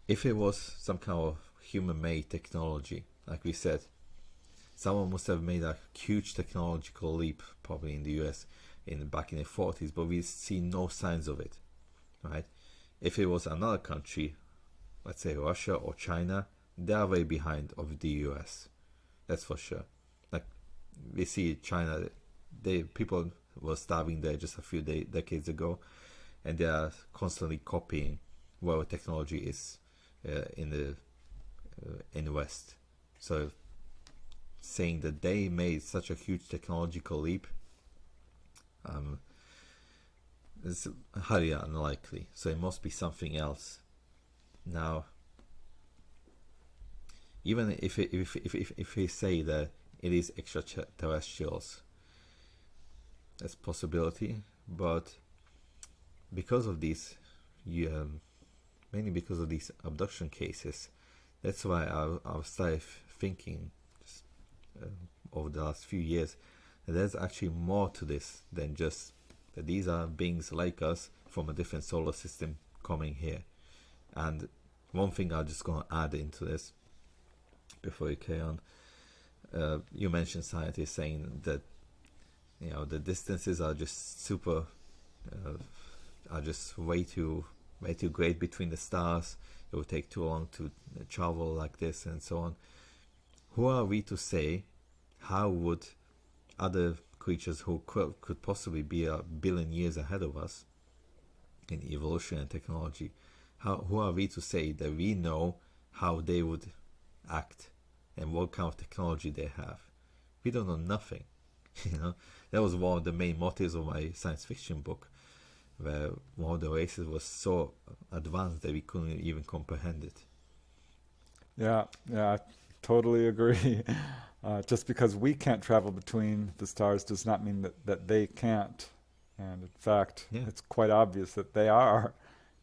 If it was some kind of human-made technology, like we said, someone must have made a huge technological leap, probably in the US, back in the 40s, but we see no signs of it, right? If it was another country, let's say Russia or China, they are way behind of the US. That's for sure. Like, we see China, people were starving there just a few decades ago, and they are constantly copying whatever technology is in the West. So saying that they made such a huge technological leap is highly unlikely. So it must be something else. Now, even if we say that it is extraterrestrials, that's a possibility, but because of these, mainly because of these abduction cases, that's why I started thinking over the last few years that there's actually more to this than just that these are beings like us from a different solar system coming here. And one thing I'm just going to add into this before we carry on, you mentioned scientists saying that the distances are just are just way too great between the stars. It would take too long to travel like this and so on. Who are we to say how would other creatures who could possibly be 1 billion years ahead of us in evolution and technology, who are we to say that we know how they would act and what kind of technology they have? We don't know nothing. That was one of the main motives of my science fiction book, where one of the races was so advanced that we couldn't even comprehend it. Yeah, I totally agree. Just because we can't travel between the stars does not mean that they can't. And in fact, It's quite obvious that they are.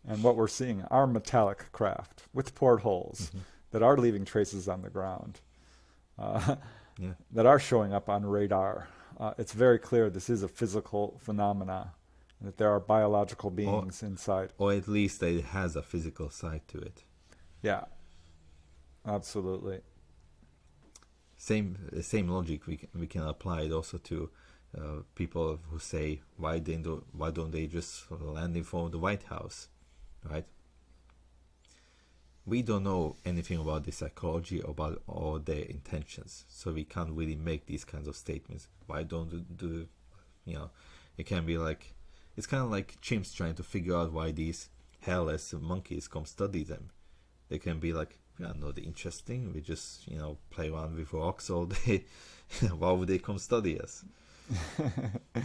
And what we're seeing are metallic craft with portholes that are leaving traces on the ground, that are showing up on radar. It's very clear this is a physical phenomena, and that there are biological beings inside. Or at least it has a physical side to it. Yeah, absolutely. Same logic we can apply it also to people who say why don't they just land in front of the White House, right? We don't know anything about the psychology about all their intentions, so we can't really make these kinds of statements. Why don't do it can be like, it's kind of like chimps trying to figure out why these hairless monkeys come study them. They can be like, we are not interesting, we just play around with rocks all day. Why would they come study us?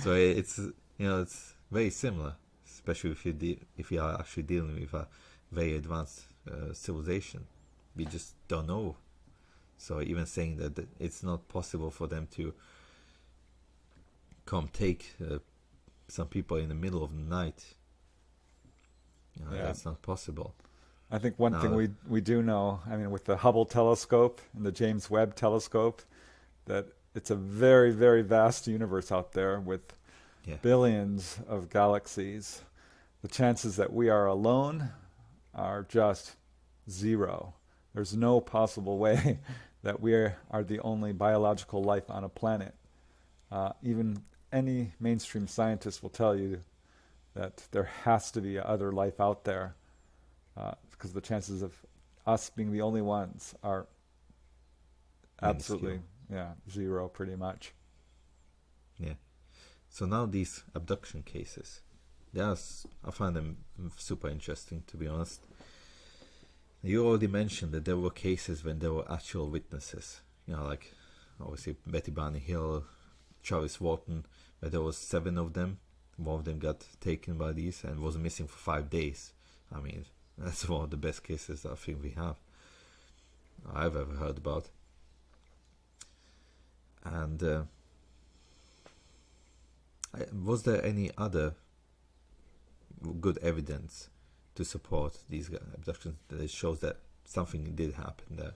So it's it's very similar, especially if you are actually dealing with a very advanced civilization. We just don't know. So even saying that it's not possible for them to come take some people in the middle of the night, that's not possible. I think one thing we do know, with the Hubble telescope and the James Webb telescope, that it's a very, very vast universe out there with billions of galaxies. The chances that we are alone are just zero. There's no possible way that we are the only biological life on a planet. Even any mainstream scientist will tell you that there has to be other life out there. because the chances of us being the only ones are absolutely, zero pretty much. Yeah. So now these abduction cases, I find them super interesting, to be honest. You already mentioned that there were cases when there were actual witnesses, like obviously Betty Barney Hill, Travis Walton, where there was 7 of them. One of them got taken by these and was missing for 5 days. I mean, that's one of the best cases I think I've ever heard about. And was there any other good evidence to support these abductions that shows that something did happen there?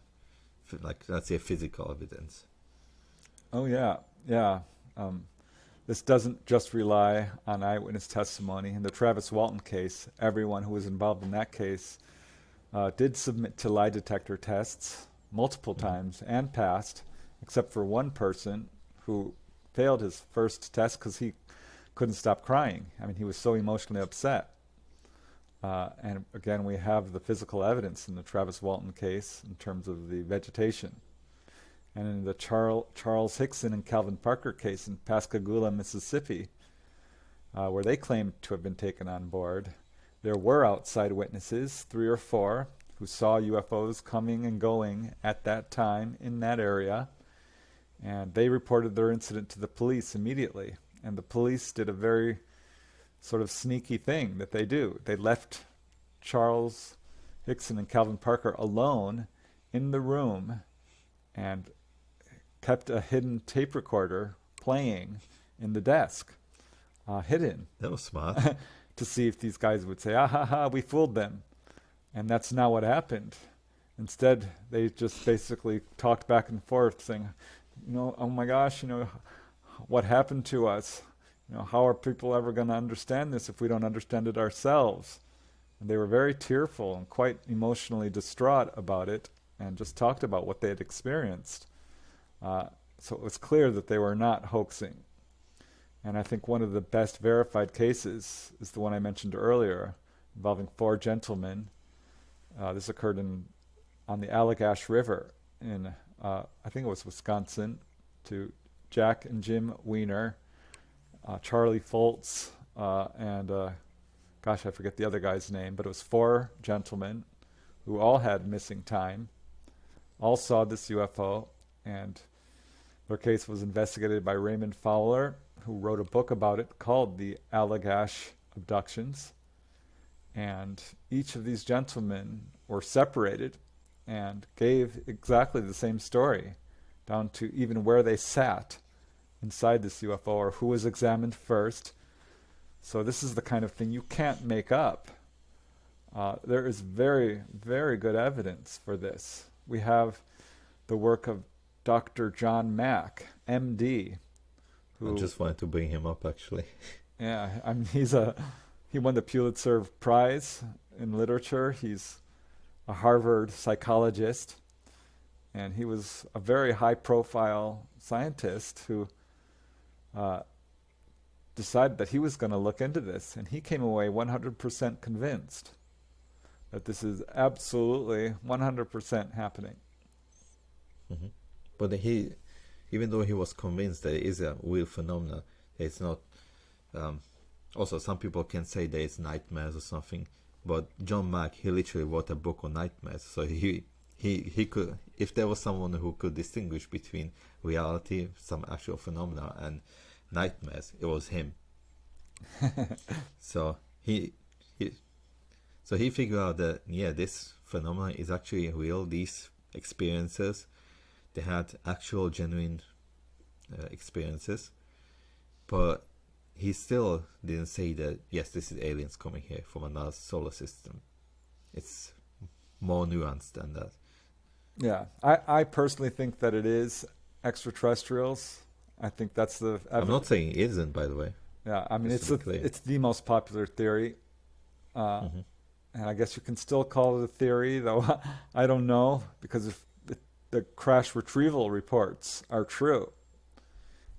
Like, let's say, physical evidence. Oh, yeah. This doesn't just rely on eyewitness testimony. In the Travis Walton case, everyone who was involved in that case did submit to lie detector tests multiple times and passed, except for one person who failed his first test because he couldn't stop crying. I mean, he was so emotionally upset. And again, we have the physical evidence in the Travis Walton case in terms of the vegetation. And in the Charles Hickson and Calvin Parker case in Pascagoula, Mississippi, where they claimed to have been taken on board, there were outside witnesses, 3 or 4, who saw UFOs coming and going at that time in that area. And they reported their incident to the police immediately. And the police did a very sort of sneaky thing that they do. They left Charles Hickson and Calvin Parker alone in the room and kept a hidden tape recorder playing in the desk, hidden. That was smart. To see if these guys would say, we fooled them. And that's not what happened. Instead, they just basically talked back and forth saying, oh my gosh, what happened to us? How are people ever going to understand this if we don't understand it ourselves? And they were very tearful and quite emotionally distraught about it and just talked about what they had experienced. So it was clear that they were not hoaxing. And I think one of the best verified cases is the one I mentioned earlier, involving 4 gentlemen. This occurred on the Allagash River in, I think it was Wisconsin, to Jack and Jim Weiner, Charlie Foltz, and I forget the other guy's name, but it was 4 gentlemen who all had missing time, all saw this UFO, and their case was investigated by Raymond Fowler, who wrote a book about it called The Allagash Abductions. And each of these gentlemen were separated and gave exactly the same story, down to even where they sat inside this UFO or who was examined first. So this is the kind of thing you can't make up. There is very, very good evidence for this. We have the work of Dr. John Mack, MD. I just wanted to bring him up, actually. Yeah, I mean, he won the Pulitzer Prize in literature. He's a Harvard psychologist, and he was a very high-profile scientist who decided that he was going to look into this, and he came away 100% convinced that this is absolutely 100% happening. Mm-hmm. But even though he was convinced that it is a real phenomenon, it's not. Also, some people can say that it's nightmares or something, but John Mack, he literally wrote a book on nightmares. So he could, if there was someone who could distinguish between reality, some actual phenomena, and nightmares, it was him. So he figured out that this phenomenon is actually real. These experiences, they had actual genuine experiences, but he still didn't say that yes, this is aliens coming here from another solar system. It's more nuanced than that. Yeah, I personally think that it is extraterrestrials. I think that's the I'm not saying it isn't, by the way. Yeah, I mean, it's the most popular theory. And I guess you can still call it a theory, though I don't know, because if the crash retrieval reports are true,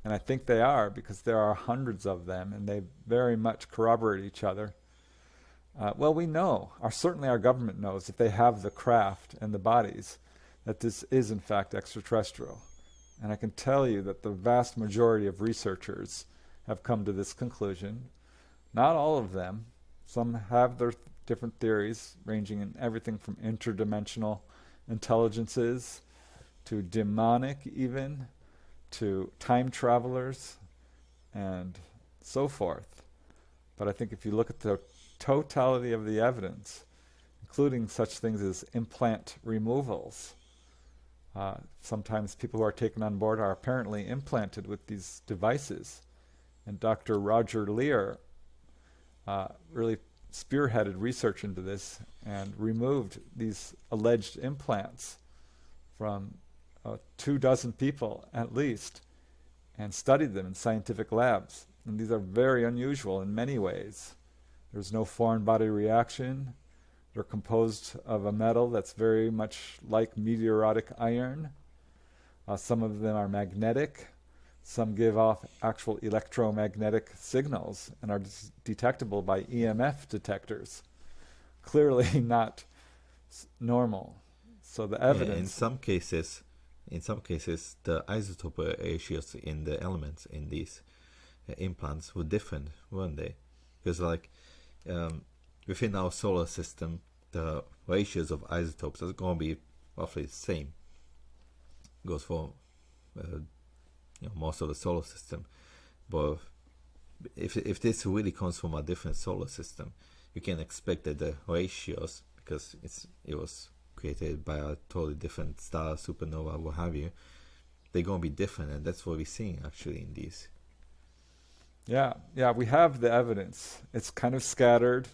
and I think they are because there are hundreds of them, and they very much corroborate each other. Well, we know, certainly our government knows, if they have the craft and the bodies, that this is in fact extraterrestrial. And I can tell you that the vast majority of researchers have come to this conclusion. Not all of them. Some have their different theories, ranging in everything from interdimensional intelligences to demonic even, to time travelers, and so forth. But I think if you look at the totality of the evidence, including such things as implant removals, sometimes people who are taken on board are apparently implanted with these devices. And Dr. Roger Lear really spearheaded research into this and removed these alleged implants from 24 people at least, and studied them in scientific labs. And these are very unusual in many ways. There's no foreign body reaction. They're composed of a metal that's very much like meteoritic iron. Some of them are magnetic. Some give off actual electromagnetic signals and are detectable by EMF detectors. Clearly not normal. So the evidence... Yeah, in some cases, the isotope ratios in the elements in these implants were different, weren't they? Because within our solar system, the ratios of isotopes are going to be roughly the same. Goes for most of the solar system. But if this really comes from a different solar system, you can expect that the ratios, because it was created by a totally different star, supernova, what have you, they're going to be different, and that's what we're seeing actually in these. Yeah, we have the evidence. It's kind of scattered,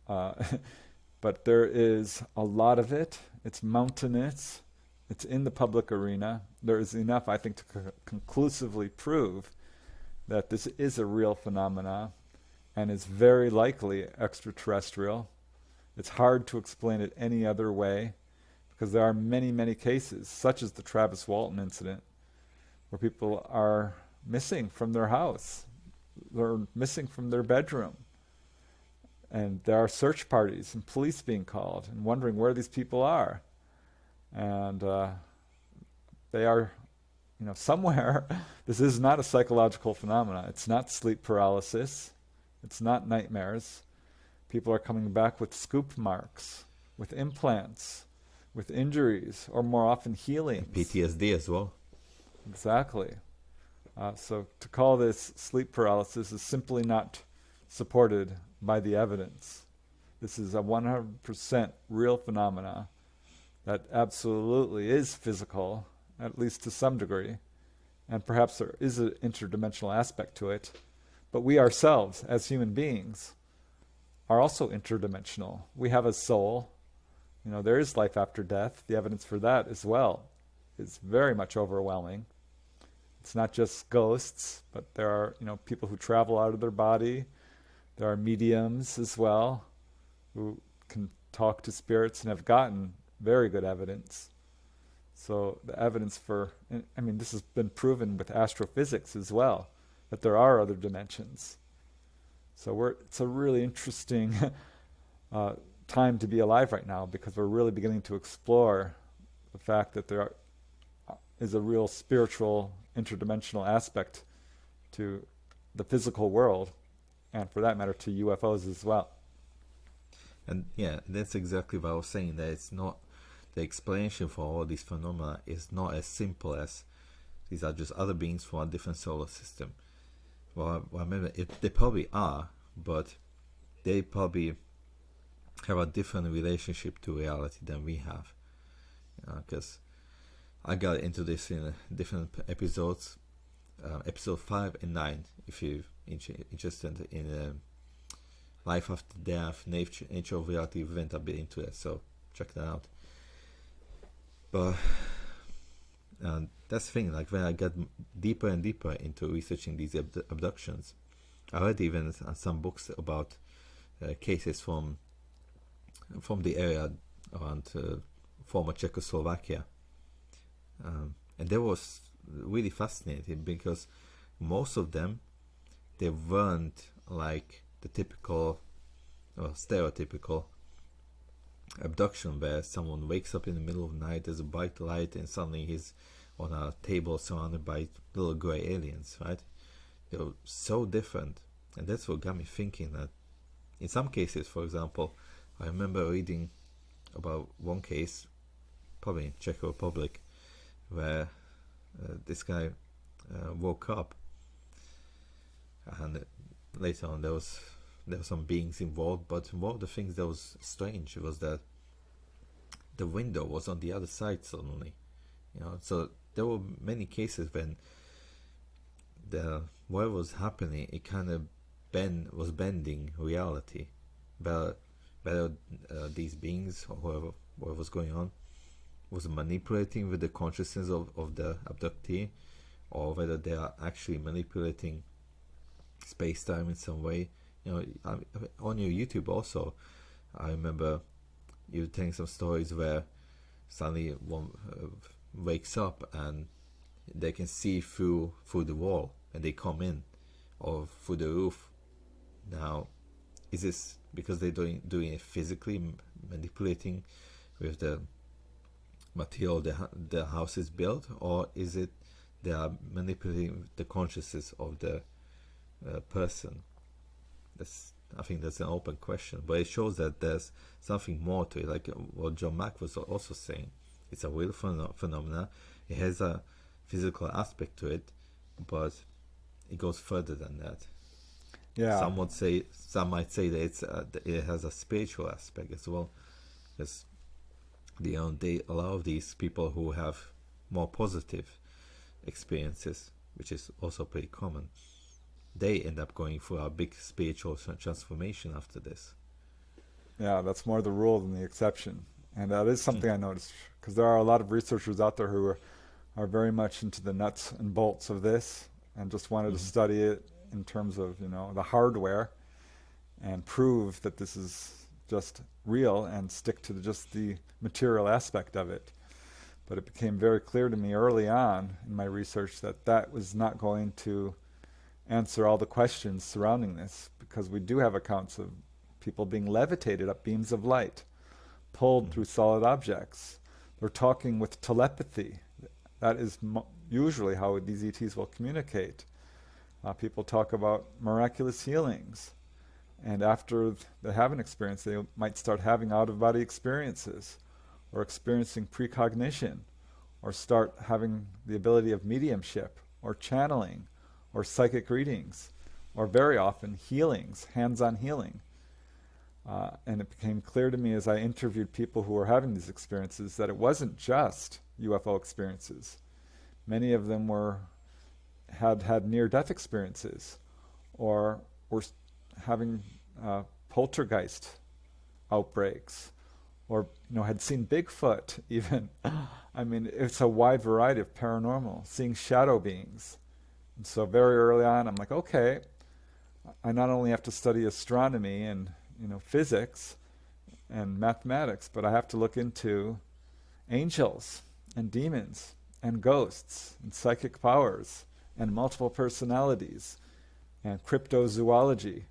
but there is a lot of it. It's mountainous. It's in the public arena. There is enough, I think, to conclusively prove that this is a real phenomena and is very likely extraterrestrial. It's hard to explain it any other way because there are many, many cases, such as the Travis Walton incident, where people are missing from their house. They're missing from their bedroom. And there are search parties and police being called and wondering where these people are. And they are, somewhere. This is not a psychological phenomenon. It's not sleep paralysis. It's not nightmares. People are coming back with scoop marks, with implants, with injuries, or more often healings. And PTSD as well. Exactly. So to call this sleep paralysis is simply not supported by the evidence. This is a 100% real phenomena that absolutely is physical, at least to some degree, and perhaps there is an interdimensional aspect to it, but we ourselves, as human beings, are also interdimensional. We have a soul. There is life after death. The evidence for that as well is very much overwhelming. It's not just ghosts, but there are, people who travel out of their body. There are mediums as well who can talk to spirits and have gotten very good evidence. So the evidence this has been proven with astrophysics as well, that there are other dimensions. So it's a really interesting time to be alive right now, because we're really beginning to explore the fact that there is a real spiritual interdimensional aspect to the physical world, and for that matter to UFOs as well. And yeah, that's exactly what I was saying, that it's not, the explanation for all these phenomena is not as simple as these are just other beings from a different solar system. Well, I remember they probably are, but they probably have a different relationship to reality than we have. Because I got into this in different episodes, episode 5 and 9, if you're interested in life after death, nature of reality. We went a bit into that, so check that out. But that's the thing, when I got deeper and deeper into researching these abductions, I read even some books about cases from the area around former Czechoslovakia. And that was really fascinating, because most of them, they weren't like the typical stereotypical abduction where someone wakes up in the middle of the night, there's a bright light, and suddenly he's on a table surrounded by little grey aliens, right? They're so different. And that's what got me thinking that in some cases, for example, I remember reading about one case, probably in Czech Republic, where this guy woke up, and later on there were some beings involved, but one of the things that was strange was that the window was on the other side suddenly, so there were many cases when what was happening, it kind of was bending reality, but whether these beings or whoever what was going on was manipulating with the consciousness of the abductee, or whether they are actually manipulating space-time in some way. On your YouTube also, I remember you telling some stories where suddenly one wakes up and they can see through the wall and they come in, or through the roof. Now, is this because they're doing it physically, manipulating with the material the house is built, or is it they are manipulating the consciousness of the person? I think that's an open question, but it shows that there's something more to it, like what John Mack was also saying. It's a real phenomena. It has a physical aspect to it, but it goes further than that. Yeah. Some might say that it has a spiritual aspect as well, because a lot of these people who have more positive experiences, which is also pretty common, they end up going through a big spiritual transformation after this. Yeah, that's more the rule than the exception. And that is something I noticed, because there are a lot of researchers out there who are very much into the nuts and bolts of this and just wanted to study it in terms of, the hardware and prove that this is just real and stick to just the material aspect of it. But it became very clear to me early on in my research that was not going to answer all the questions surrounding this, because we do have accounts of people being levitated up beams of light, pulled through solid objects. They're talking with telepathy. That is usually how these ETs will communicate. People talk about miraculous healings, and after they have an experience, they might start having out-of-body experiences, or experiencing precognition, or start having the ability of mediumship, or channeling, or psychic readings, or very often healings, hands-on healing. And it became clear to me as I interviewed people who were having these experiences that it wasn't just UFO experiences. Many of them had near-death experiences, or were having poltergeist outbreaks, or had seen Bigfoot even. I mean, it's a wide variety of paranormal, seeing shadow beings. And so very early on, I'm like, okay, I not only have to study astronomy and physics and mathematics, but I have to look into angels and demons and ghosts and psychic powers and multiple personalities and cryptozoology.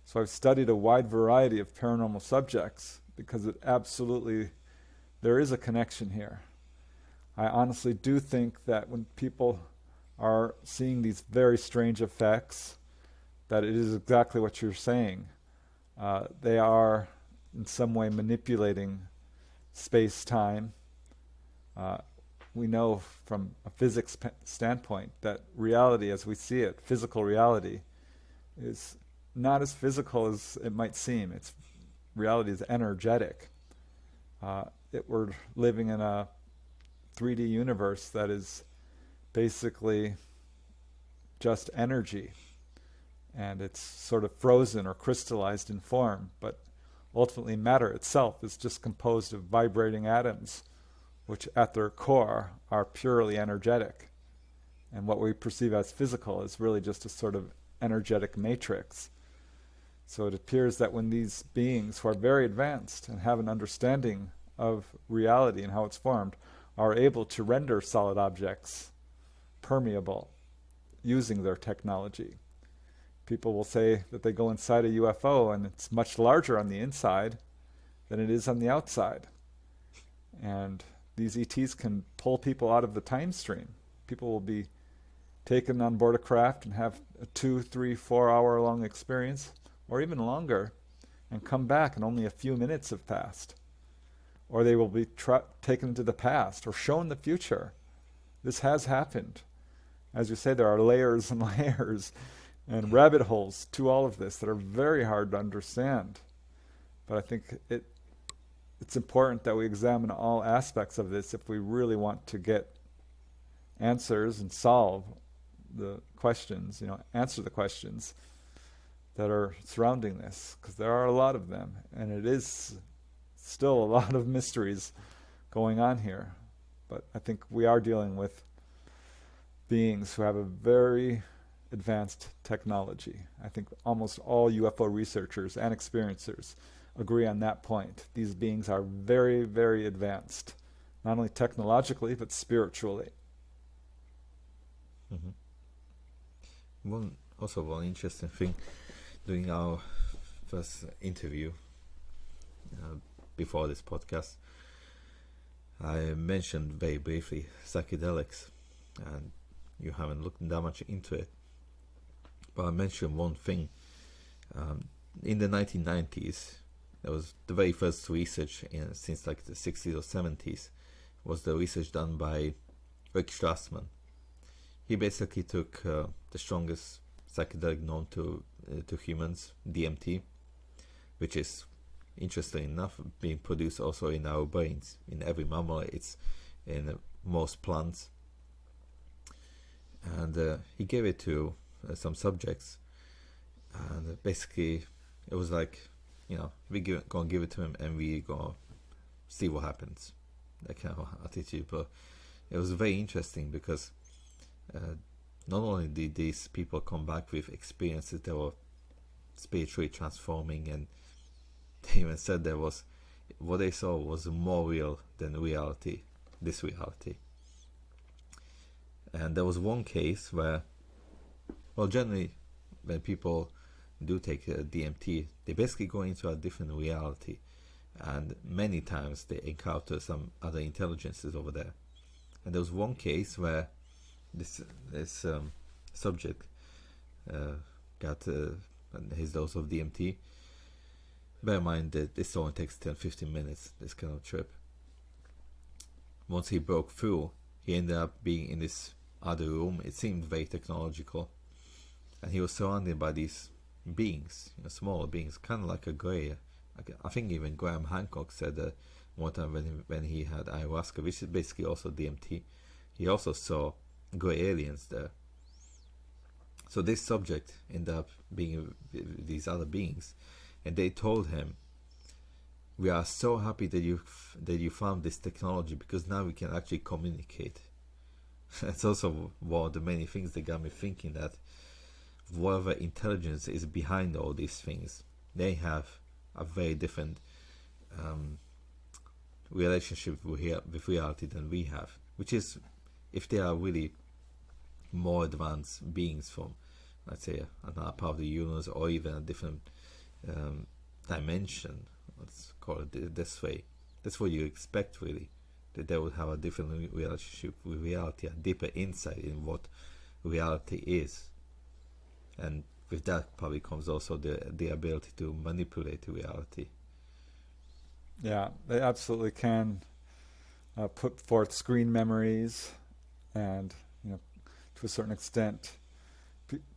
So I've studied a wide variety of paranormal subjects because there is a connection here. I honestly do think that when people are seeing these very strange effects, that it is exactly what you're saying. They are in some way manipulating space-time. We know from a physics standpoint that reality as we see it, physical reality, is not as physical as it might seem. Reality is energetic. We're living in a 3D universe that is basically just energy, and it's sort of frozen or crystallized in form, but ultimately matter itself is just composed of vibrating atoms, which at their core are purely energetic. And what we perceive as physical is really just a sort of energetic matrix. So it appears that when these beings who are very advanced and have an understanding of reality and how it's formed are able to render solid objects permeable using their technology, People will say that they go inside a UFO and it's much larger on the inside than it is on the outside. And these ETs can pull people out of the time stream. People will be taken on board a craft and have a 2, 3, 4 hour long experience, or even longer, and come back and only a few minutes have passed. Or they will be taken to the past or shown the future. This has happened. As you say, there are layers and layers and rabbit holes to all of this that are very hard to understand. But I think it's important that we examine all aspects of this if we really want to get answers and solve the questions, answer the questions that are surrounding this, because there are a lot of them, and it is still a lot of mysteries going on here. But I think we are dealing with beings who have a very advanced technology. I think almost all UFO researchers and experiencers agree on that point. These beings are very, very advanced, not only technologically, but spiritually. Mm-hmm. One interesting thing, during our first interview before this podcast, I mentioned very briefly psychedelics, and you haven't looked that much into it. But I mentioned one thing. In the 1990s, there was the very first research since like the 60s or 70s, was the research done by Rick Strassman. He basically took the strongest psychedelic known to humans, DMT, which is, interesting enough, being produced also in our brains. In every mammal, it's in most plants. And he gave it to some subjects, and basically it was like, we gonna give it to him and we gonna see what happens, that kind of attitude. But it was very interesting because not only did these people come back with experiences that were spiritually transforming, and they even said what they saw was more real than reality, this reality. And there was one case where, generally when people do take DMT, they basically go into a different reality, and many times they encounter some other intelligences over there. And there was one case where this subject got his dose of DMT. Bear in mind that this only takes 10-15 minutes, this kind of trip. Once he broke through, he ended up being in this other room. It seemed very technological, and he was surrounded by these beings, smaller beings, kind of like a gray. I think even Graham Hancock said that one time when he had ayahuasca, which is basically also DMT, he also saw gray aliens there. So this subject ended up being these other beings, and they told him, "We are so happy that you found this technology, because now we can actually communicate." That's also one of the many things that got me thinking that whatever intelligence is behind all these things, they have a very different relationship with reality than we have. Which is, if they are really more advanced beings from, let's say, another part of the universe, or even a different dimension, let's call it this way, that's what you expect, really, that they would have a different relationship with reality, a deeper insight in what reality is. And with that probably comes also the ability to manipulate reality. Yeah, they absolutely can put forth screen memories, and to a certain extent,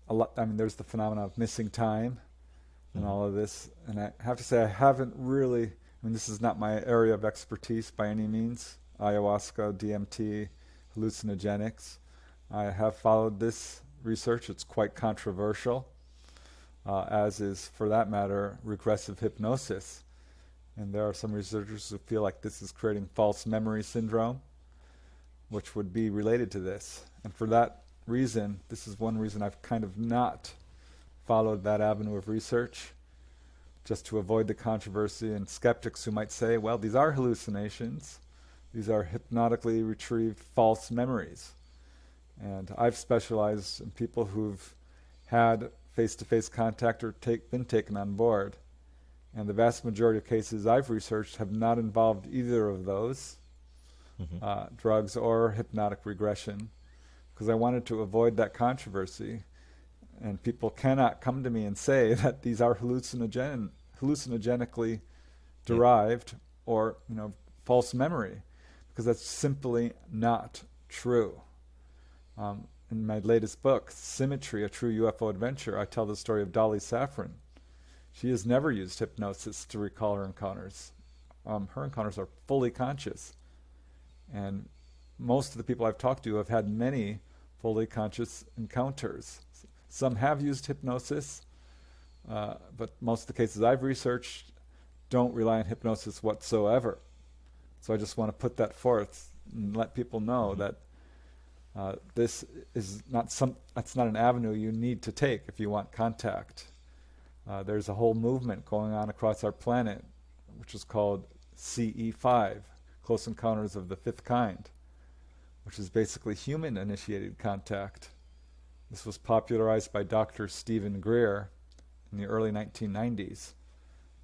there's the phenomenon of missing time and all of this. And I have to say, I haven't really, this is not my area of expertise by any means, ayahuasca, DMT, hallucinogenics. I have followed this research. It's quite controversial, as is, for that matter, regressive hypnosis. And there are some researchers who feel like this is creating false memory syndrome, which would be related to this. And for that reason, this is one reason I've kind of not followed that avenue of research, just to avoid the controversy and skeptics who might say, well, these are hallucinations. These are hypnotically retrieved false memories. And I've specialized in people who've had face-to-face contact or been taken on board. And the vast majority of cases I've researched have not involved either of those, drugs or hypnotic regression, because I wanted to avoid that controversy. And people cannot come to me and say that these are hallucinogenically derived or, false memory, because that's simply not true. In my latest book, Symmetry, A True UFO Adventure, I tell the story of Dolly Safran. She has never used hypnosis to recall her encounters. Her encounters are fully conscious. And most of the people I've talked to have had many fully conscious encounters. Some have used hypnosis, but most of the cases I've researched don't rely on hypnosis whatsoever. So I just want to put that forth and let people know that this is that's not an avenue you need to take if you want contact. There's a whole movement going on across our planet, which is called CE5, Close Encounters of the Fifth Kind, which is basically human-initiated contact. This was popularized by Dr. Stephen Greer in the early 1990s,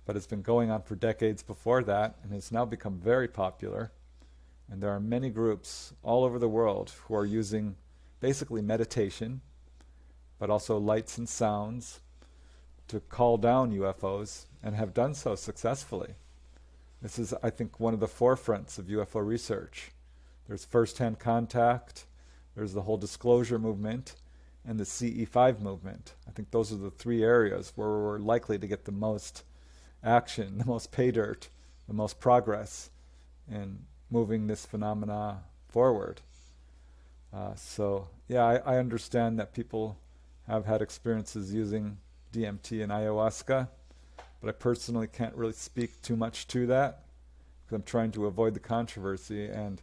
but it's been going on for decades before that and has now become very popular. And there are many groups all over the world who are using basically meditation, but also lights and sounds to call down UFOs, and have done so successfully. This is, I think, one of the forefronts of UFO research. There's first-hand contact, there's the whole disclosure movement, and the CE5 movement. I think those are the three areas where we're likely to get the most action, the most pay dirt, the most progress in moving this phenomena forward. I understand that people have had experiences using DMT and ayahuasca, but I personally can't really speak too much to that because I'm trying to avoid the controversy and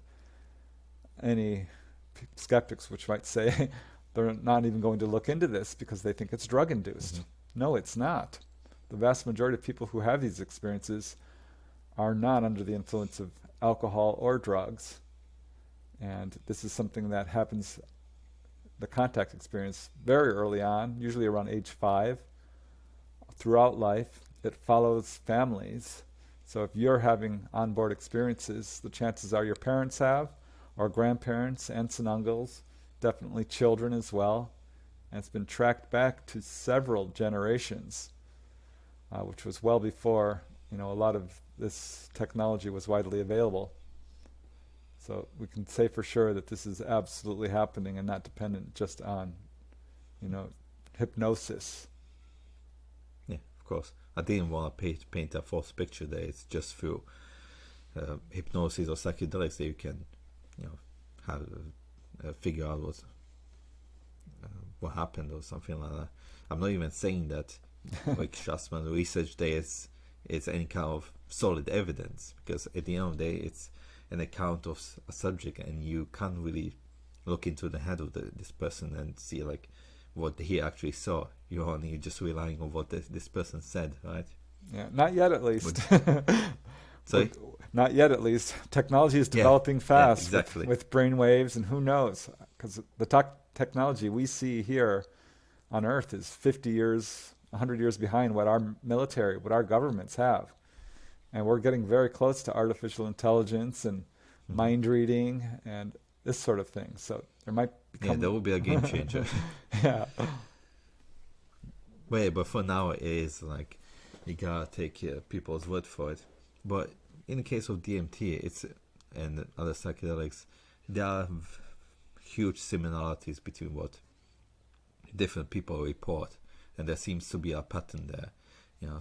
any skeptics which might say they're not even going to look into this because they think it's drug-induced. No, it's not. The vast majority of people who have these experiences are not under the influence of alcohol or drugs, and this is something that happens, the contact experience, very early on, usually around age 5. Throughout life, it follows families. So if you're having onboard experiences, the chances are your parents have, or grandparents, aunts and uncles, definitely children as well. And it's been tracked back to several generations, which was well before a lot of this technology was widely available. So we can say for sure that this is absolutely happening and not dependent just on, hypnosis. Yeah, of course. I didn't want to paint a false picture that it's just through hypnosis or psychedelics that you can, have figure out what happened or something like that. I'm not even saying that, like Schatzman research, there is any kind of solid evidence, because at the end of the day, it's an account of a subject, and you can't really look into the head of this person and see like what he actually saw. You're only just relying on what this person said, right? Yeah, not yet at least. Sorry? Not yet at least. Technology is developing fast, exactly. with brain waves, and who knows? Because the technology we see here on Earth is 50 years, 100 years behind what our military, what our governments have. And we're getting very close to artificial intelligence and mind reading and this sort of thing. So there might become... Yeah, that would be a game changer. Yeah. But for now, it is like you gotta take people's word for it. But in the case of DMT, and other psychedelics, there are huge similarities between what different people report, and there seems to be a pattern there.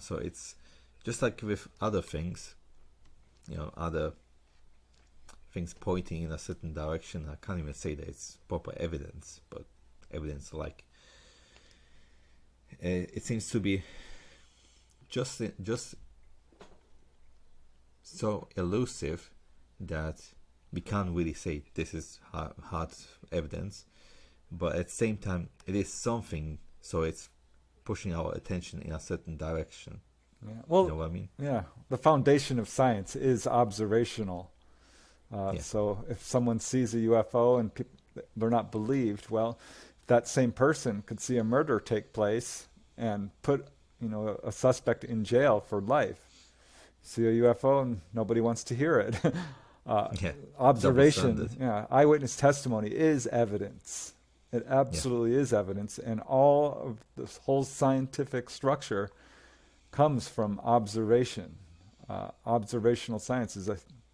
So it's just like with other things, other things pointing in a certain direction. I can't even say that it's proper evidence, but evidence like it seems to be just so elusive that we can't really say this is hard evidence, but at the same time it is something, so it's pushing our attention in a certain direction. Yeah. Well, you know what I mean? Yeah, the foundation of science is observational. So if someone sees a UFO and they're not believed, well, that same person could see a murder take place and put, a suspect in jail for life. See a UFO and nobody wants to hear it. Yeah. Observation, eyewitness testimony is evidence. It absolutely is evidence, and all of this whole scientific structure comes from observation. Observational science is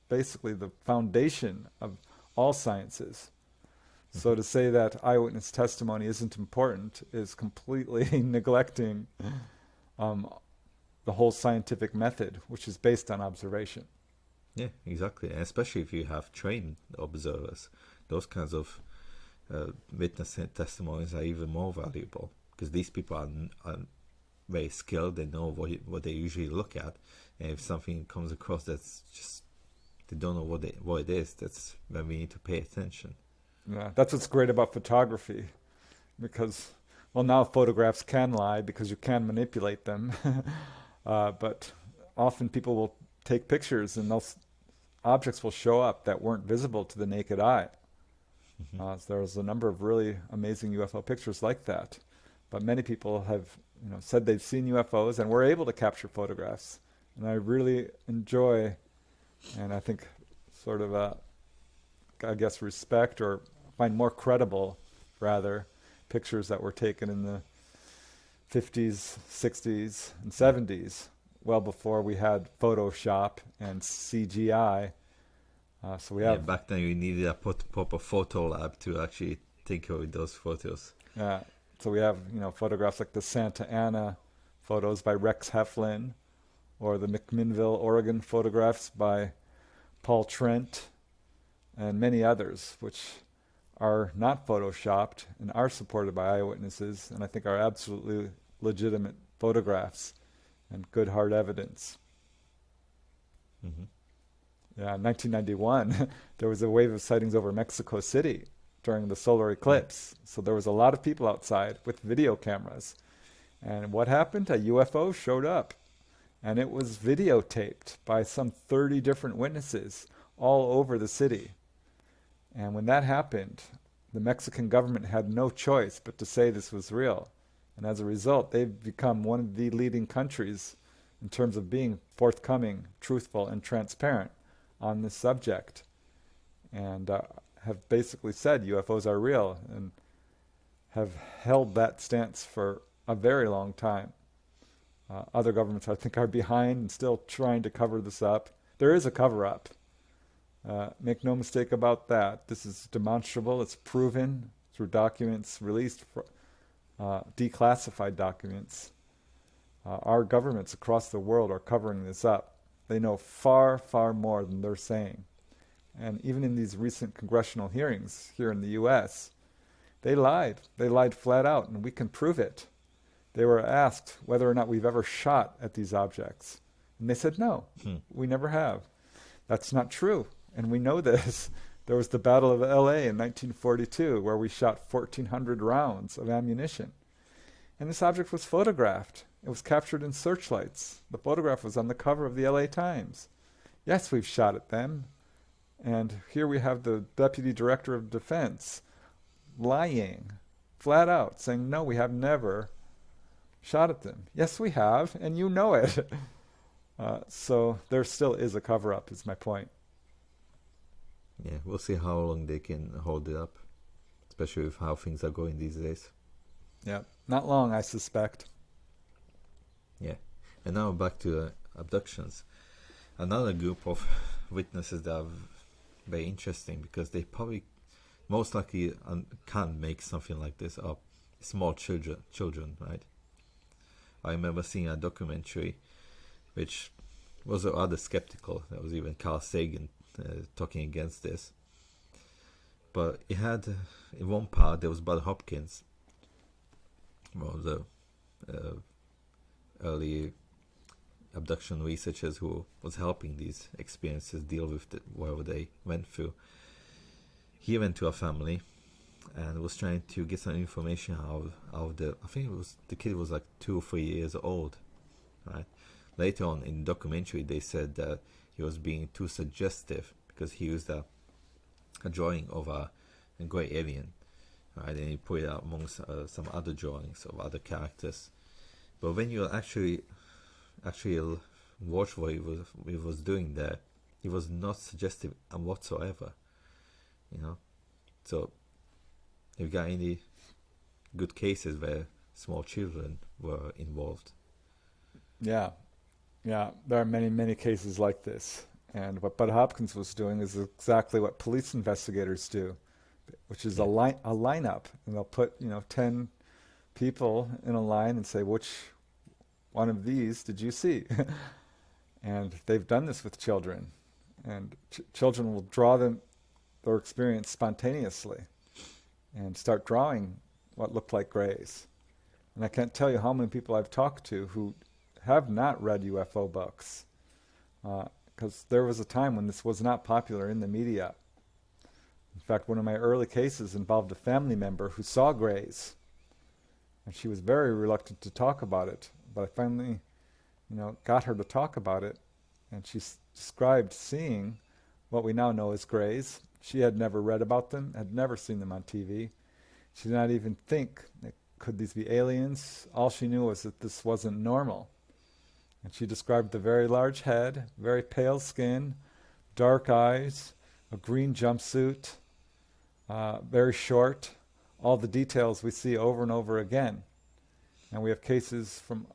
basically the foundation of all sciences. So to say that eyewitness testimony isn't important is completely neglecting the whole scientific method, which is based on observation. Yeah, exactly. And especially if you have trained observers, those kinds of witness testimonies are even more valuable, because these people are very skilled. They know what they usually look at, and if something comes across that's just they don't know what it is, that's when we need to pay attention. Yeah, that's what's great about photography, because now photographs can lie because you can manipulate them, but often people will take pictures and objects will show up that weren't visible to the naked eye. There's a number of really amazing UFO pictures like that, but many people have said they've seen UFOs and were able to capture photographs, and I really enjoy, and I think sort of respect, or find more credible rather, pictures that were taken in the 50s, 60s, and 70s, well before we had Photoshop and CGI. So we have back then you needed a proper photo lab to actually take away those photos. Yeah, so we have photographs like the Santa Ana photos by Rex Heflin, or the McMinnville, Oregon photographs by Paul Trent, and many others, which are not photoshopped and are supported by eyewitnesses, and I think are absolutely legitimate photographs and good hard evidence. Yeah, in 1991, there was a wave of sightings over Mexico City during the solar eclipse. So there was a lot of people outside with video cameras. And what happened? A UFO showed up, and it was videotaped by some 30 different witnesses all over the city. And when that happened, the Mexican government had no choice but to say this was real. And as a result, they've become one of the leading countries in terms of being forthcoming, truthful, and transparent on this subject, and have basically said UFOs are real, and have held that stance for a very long time. Other governments, I think, are behind and still trying to cover this up. There is a cover-up. Make no mistake about that. This is demonstrable. It's proven through documents released, declassified documents. Our governments across the world are covering this up. They know far, far more than they're saying. And even in these recent congressional hearings here in the U.S., they lied. They lied flat out, and we can prove it. They were asked whether or not we've ever shot at these objects. And they said, no, we never have. That's not true. And we know this. There was the Battle of L.A. in 1942, where we shot 1,400 rounds of ammunition. And this object was photographed. It was captured in searchlights. The photograph was on the cover of the LA Times. Yes, we've shot at them. And here we have the Deputy Director of Defense lying flat out, saying, no, we have never shot at them. Yes, we have, and you know it. So there still is a cover-up, is my point. Yeah, we'll see how long they can hold it up, especially with how things are going these days. Yeah, not long, I suspect. Yeah, and now back to abductions. Another group of witnesses that are very interesting, because they probably most likely can't make something like this up. Small children, right? I remember seeing a documentary which was rather skeptical. There was even Carl Sagan talking against this. But it had, in one part, there was Bud Hopkins, one of the early abduction researchers who was helping these experiences deal with whatever they went through. He went to a family and was trying to get some information out of I think it was, the kid was like 2 or 3 years old, right? Later on in the documentary, they said that he was being too suggestive because he used a drawing of a grey alien, right? And he put it out amongst some other drawings of other characters. But when you actually watch what he was doing there, he was not suggestive whatsoever. You know, so have you got any good cases where small children were involved? Yeah, there are many cases like this. And what Bud Hopkins was doing is exactly what police investigators do, which is Yeah. a lineup, and they'll put 10 people in a line and say, which one of these did you see? And they've done this with children, and children will draw their experience spontaneously and start drawing what looked like grays. And I can't tell you how many people I've talked to who have not read UFO books, because there was a time when this was not popular in the media. In fact, one of my early cases involved a family member who saw grays, and she was very reluctant to talk about it. But I finally, got her to talk about it, and she described seeing what we now know as grays. She had never read about them, had never seen them on TV. She did not even think, could these be aliens? All she knew was that this wasn't normal. And she described the very large head, very pale skin, dark eyes, a green jumpsuit, very short, all the details we see over and over again. And we have cases from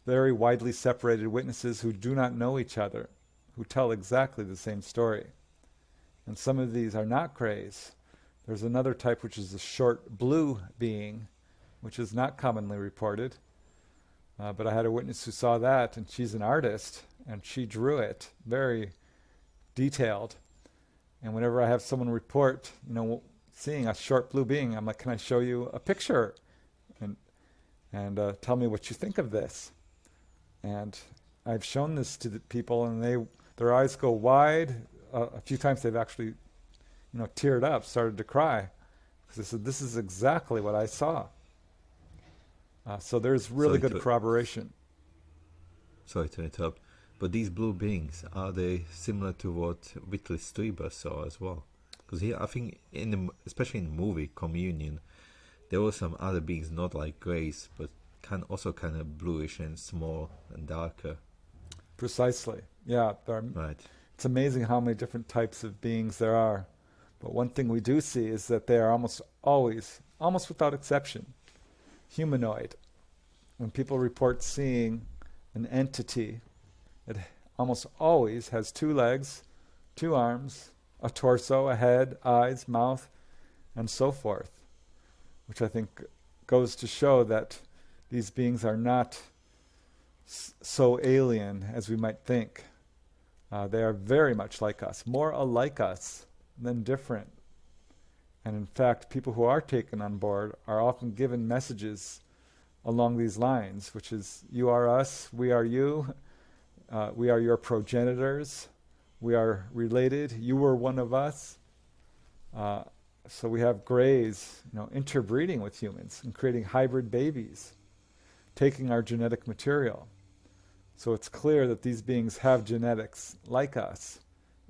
very widely separated witnesses who do not know each other, who tell exactly the same story. And some of these are not grays. There's another type which is a short blue being, which is not commonly reported. But I had a witness who saw that, and she's an artist, and she drew it very detailed. And whenever I have someone report, seeing a short blue being, I'm like, can I show you a picture? And tell me what you think of this. And I've shown this to the people, and their eyes go wide. A few times they've actually, teared up, started to cry, because they said, this is exactly what I saw. So there's really good corroboration. Sorry to interrupt, but these blue beings, are they similar to what Whitley Strieber saw as well? Because I think, especially in the movie Communion, there were some other beings not like grays, but also kind of bluish and small and darker. Precisely. Yeah. Right. It's amazing how many different types of beings there are. But one thing we do see is that they are almost always, almost without exception, humanoid. When people report seeing an entity, it almost always has 2 legs, 2 arms, a torso, a head, eyes, mouth, and so forth, which I think goes to show that these beings are not so alien as we might think. They are very much like us, more alike us than different. And in fact, people who are taken on board are often given messages along these lines, which is, you are us, we are you, we are your progenitors, we are related, you were one of us. So we have grays, interbreeding with humans and creating hybrid babies, taking our genetic material. So it's clear that these beings have genetics like us,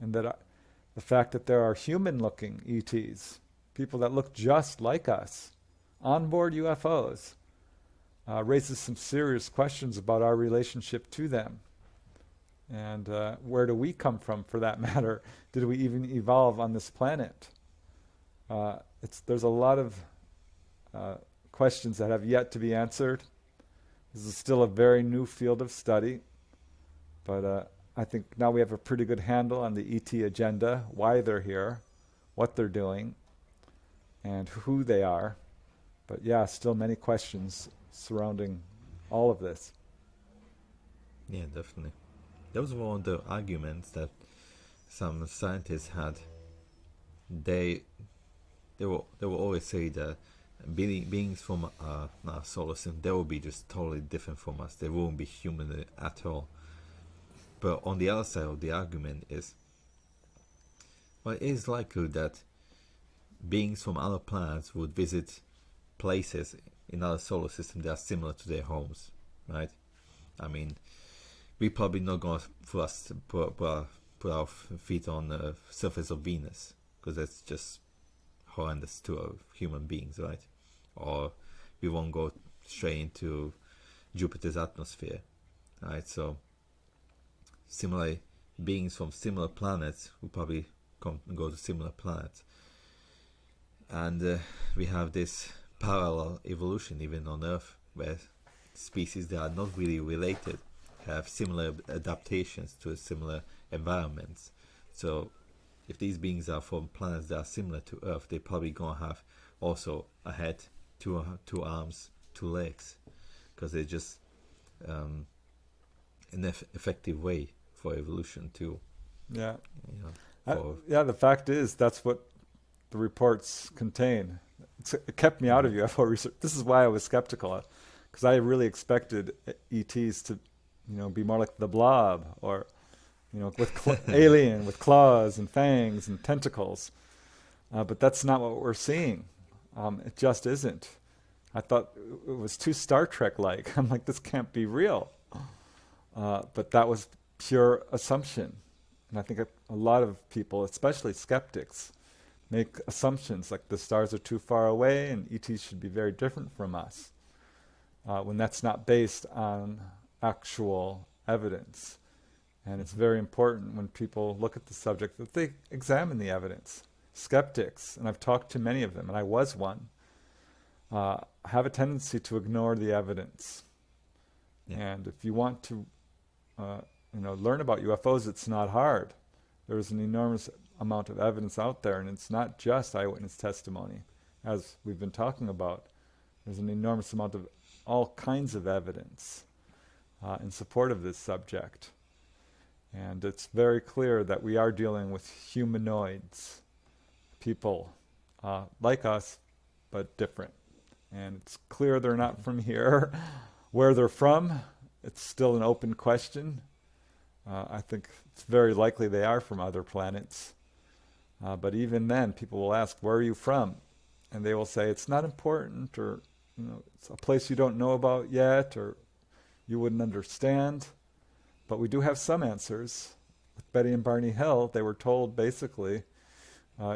and that the fact that there are human-looking ETs, people that look just like us, on board UFOs, raises some serious questions about our relationship to them. And where do we come from, for that matter? Did we even evolve on this planet? There's a lot of questions that have yet to be answered. This is still a very new field of study, but I think now we have a pretty good handle on the ET agenda, why they're here, what they're doing, and who they are. But yeah, still many questions surrounding all of this. Yeah, definitely. That was one of the arguments that some scientists had. They will always say that beings from our solar system, they will be just totally different from us. They won't be human at all. But on the other side of the argument is, well, it is likely that beings from other planets would visit places in our solar system that are similar to their homes, right? I mean, we're probably not going to put our feet on the surface of Venus, because that's just horrendous to human beings, right? Or we won't go straight into Jupiter's atmosphere, right? So similar beings from similar planets will probably go to similar planets, and we have this parallel evolution even on Earth, where species that are not really related have similar adaptations to similar environments. So if these beings are from planets that are similar to Earth, they're probably going to have also a head, two arms, two legs, because they're just an effective way for evolution to, Yeah. the fact is that's what the reports contain. It kept me out of UFO research. This is why I was skeptical, because I really expected ETs to, be more like the Blob, or, with alien with claws and fangs and tentacles. But that's not what we're seeing. It just isn't. I thought it was too Star Trek-like. I'm like, this can't be real. But that was pure assumption. And I think a lot of people, especially skeptics, make assumptions like the stars are too far away and ETs should be very different from us, when that's not based on actual evidence. And it's very important when people look at the subject that they examine the evidence. Skeptics, and I've talked to many of them, and I was one, have a tendency to ignore the evidence. Yeah. And if you want to learn about UFOs, it's not hard. There's an enormous amount of evidence out there, and it's not just eyewitness testimony, as we've been talking about. There's an enormous amount of all kinds of evidence in support of this subject. And it's very clear that we are dealing with humanoids, people like us, but different. And it's clear they're not from here. Where they're from, it's still an open question. I think it's very likely they are from other planets. But even then, people will ask, where are you from? And they will say, it's not important, or it's a place you don't know about yet, or you wouldn't understand. But we do have some answers. With Betty and Barney Hill, they were told basically,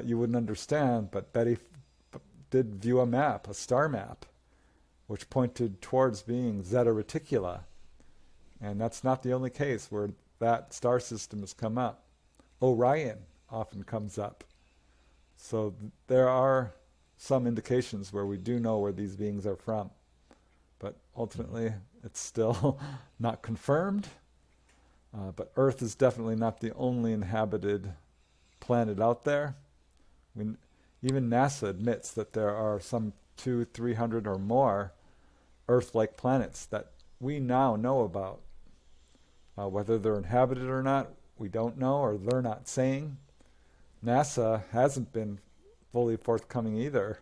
you wouldn't understand, but Betty did view a map, a star map, which pointed towards being Zeta Reticuli. And that's not the only case where that star system has come up. Orion often comes up. So there are some indications where we do know where these beings are from. But ultimately, it's still not confirmed. But Earth is definitely not the only inhabited planet out there. Even NASA admits that there are some 200-300 or more Earth-like planets that we now know about. Whether they're inhabited or not, we don't know, or they're not saying. NASA hasn't been fully forthcoming either.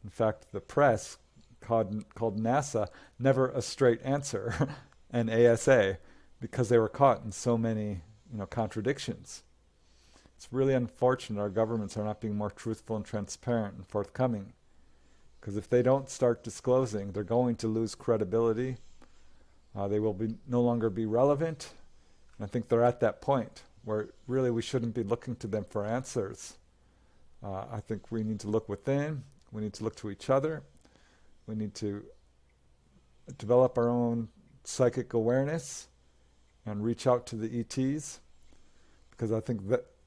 In fact, the press called NASA Never a Straight Answer, and ASA, because they were caught in so many contradictions. It's really unfortunate our governments are not being more truthful and transparent and forthcoming. Because if they don't start disclosing, they're going to lose credibility. They will no longer be relevant. And I think they're at that point where really we shouldn't be looking to them for answers. I think we need to look within. We need to look to each other. We need to develop our own psychic awareness and reach out to the ETs, because I think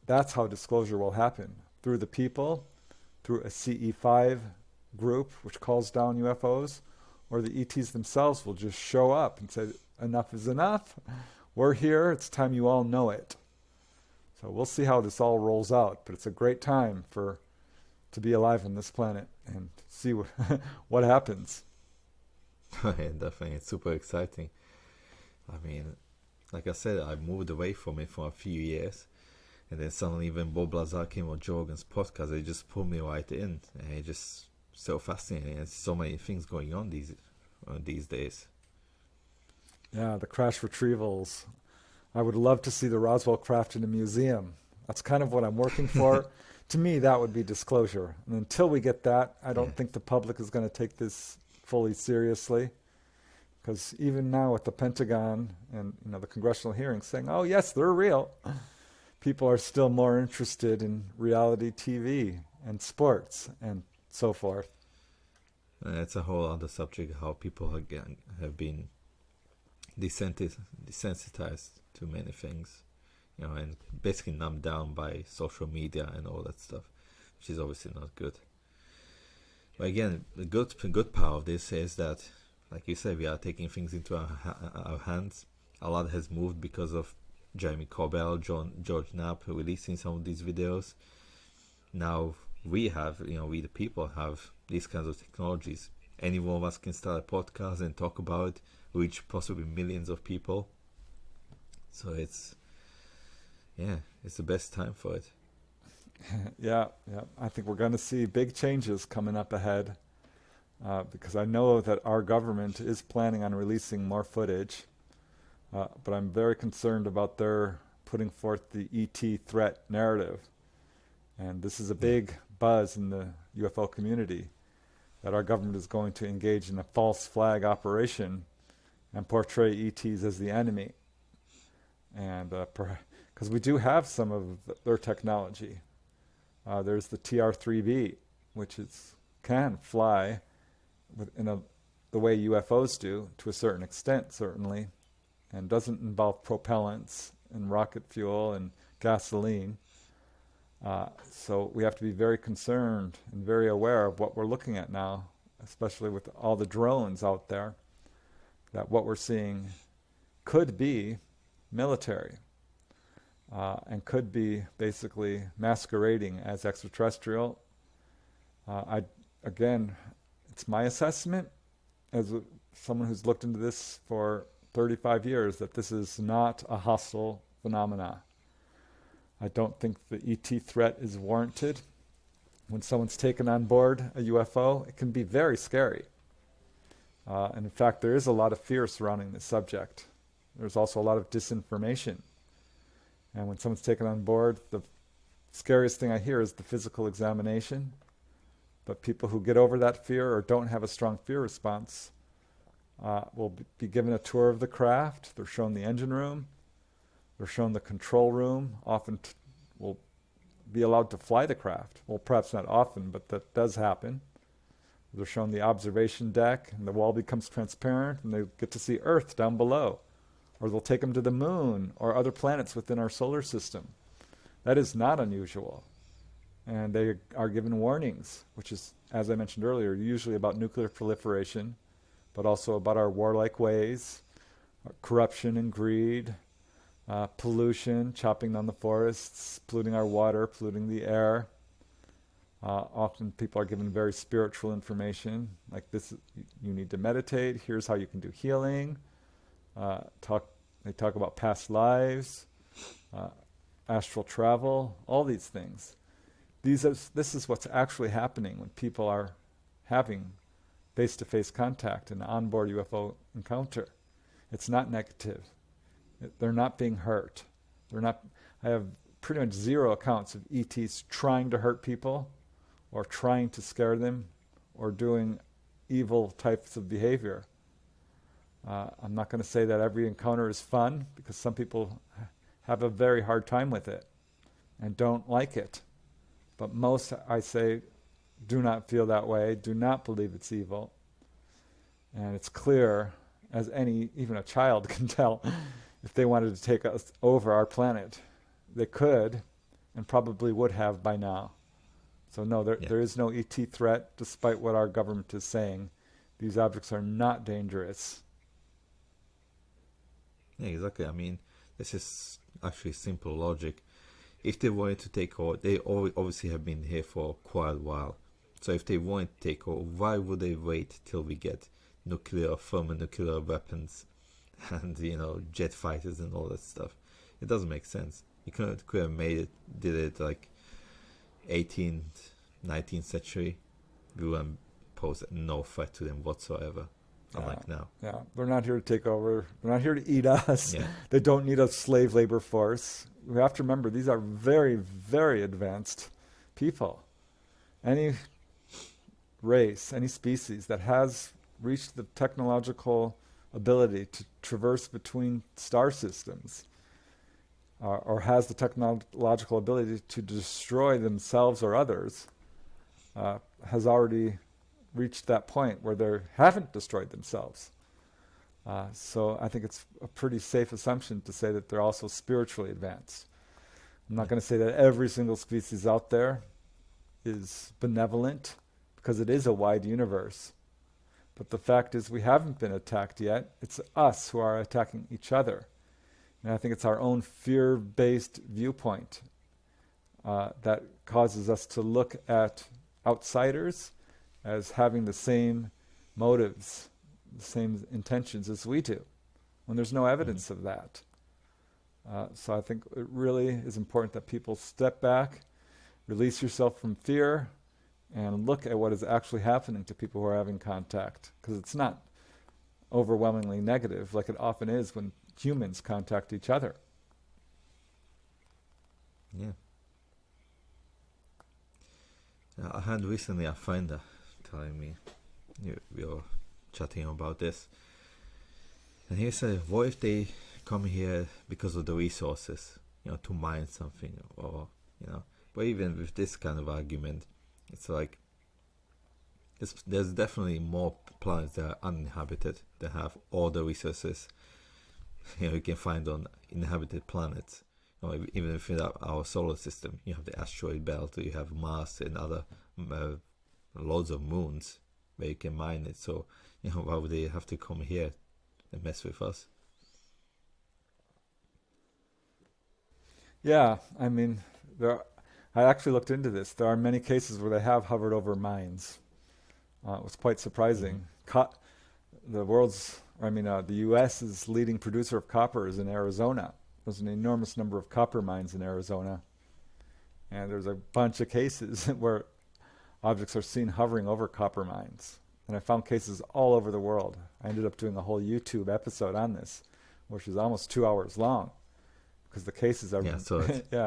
that's how disclosure will happen, through the people, through a CE5 group which calls down UFOs, or the ETs themselves will just show up and say, enough is enough, we're here, it's time you all know it. So we'll see how this all rolls out, but it's a great time to be alive on this planet and see what happens. Yeah, definitely, it's super exciting. I mean, like I said, I moved away from it for a few years, and then suddenly when Bob Lazar came on Joe Rogan's podcast, they just pulled me right in, and it's just so fascinating. There's so many things going on these days. Yeah, the crash retrievals. I would love to see the Roswell craft in a museum. That's kind of what I'm working for. To me, that would be disclosure. And until we get that, I don't think the public is going to take this fully seriously. Because even now with the Pentagon and the congressional hearings saying, oh yes, they're real, people are still more interested in reality TV and sports and so forth. It's a whole other subject, how people have been desensitized to many things, and basically numbed down by social media and all that stuff, which is obviously not good. But again, the good part of this is that, like you said, we are taking things into our hands. A lot has moved because of Jeremy Corbell, George Knapp releasing some of these videos. Now we the people have these kinds of technologies. Any one of us can start a podcast and talk about it, reach possibly millions of people. So it's the best time for it. Yeah. I think we're going to see big changes coming up ahead, because I know that our government is planning on releasing more footage, but I'm very concerned about their putting forth the ET threat narrative. And this is a big buzz in the UFO community, that our government is going to engage in a false flag operation and portray ETs as the enemy. And because we do have some of their technology. There's the TR-3B, which can fly the way UFOs do, to a certain extent, certainly, and doesn't involve propellants and rocket fuel and gasoline. So we have to be very concerned and very aware of what we're looking at now, especially with all the drones out there, that what we're seeing could be military, and could be basically masquerading as extraterrestrial. Again, it's my assessment as someone who's looked into this for 35 years that this is not a hostile phenomena. I don't think the ET threat is warranted. When someone's taken on board a UFO, it can be very scary. And in fact, there is a lot of fear surrounding this subject. There's also a lot of disinformation. And when someone's taken on board, the scariest thing I hear is the physical examination. But people who get over that fear or don't have a strong fear response will be given a tour of the craft. They're shown the engine room. They're shown the control room. Often will be allowed to fly the craft. Well, perhaps not often, but that does happen. They're shown the observation deck, and the wall becomes transparent, and they get to see Earth down below. Or they'll take them to the moon or other planets within our solar system. That is not unusual. And they are given warnings, which is, as I mentioned earlier, usually about nuclear proliferation, but also about our warlike ways, corruption and greed, pollution, chopping down the forests, polluting our water, polluting the air. Often people are given very spiritual information, like this: you need to meditate, here's how you can do healing. They talk about past lives, astral travel, all these things. This is what's actually happening when people are having face-to-face contact in an onboard UFO encounter. It's not negative. They're not being hurt. I have pretty much zero accounts of ETs trying to hurt people or trying to scare them or doing evil types of behavior. I'm not going to say that every encounter is fun, because some people have a very hard time with it and don't like it. But most, I say, do not feel that way, do not believe it's evil. And it's clear, as even a child can tell, if they wanted to take us over our planet, they could and probably would have by now. So no, there is no ET threat, despite what our government is saying. These objects are not dangerous. Yeah, exactly. I mean, this is actually simple logic. If they wanted to take over, they obviously have been here for quite a while. So if they wanted to take over, why would they wait till we get thermonuclear weapons and, jet fighters and all that stuff? It doesn't make sense. You could have did it like 18th, 19th century. We wouldn't pose no threat to them whatsoever. Unlike now. Yeah, they're not here to take over. They're not here to eat us. Yeah. They don't need a slave labor force. We have to remember, these are very, very advanced people. Any race, any species that has reached the technological ability to traverse between star systems, or has the technological ability to destroy themselves or others, has already reached that point where they haven't destroyed themselves. So I think it's a pretty safe assumption to say that they're also spiritually advanced. I'm not going to say that every single species out there is benevolent, because it is a wide universe. But the fact is we haven't been attacked yet. It's us who are attacking each other. And I think it's our own fear-based viewpoint that causes us to look at outsiders as having the same motives, the same intentions as we do, when there's no evidence of that. So I think it really is important that people step back, release yourself from fear, and look at what is actually happening to people who are having contact. Because it's not overwhelmingly negative like it often is when humans contact each other. Yeah. I had recently a friend telling me, we were chatting about this, and he said, what if they come here because of the resources, to mine something, or, but even with this kind of argument, it's like, there's definitely more planets that are uninhabited that have all the resources you can find on inhabited planets. Even within our solar system, you have the asteroid belt, you have Mars and other loads of moons where you can mine it. So, why would they have to come here and mess with us? Yeah, I mean, I actually looked into this. There are many cases where they have hovered over mines. It was quite surprising. The U.S.'s leading producer of copper is in Arizona. There's an enormous number of copper mines in Arizona. And there's a bunch of cases where objects are seen hovering over copper mines. And I found cases all over the world. I ended up doing a whole YouTube episode on this, which is almost 2 hours long, because the cases are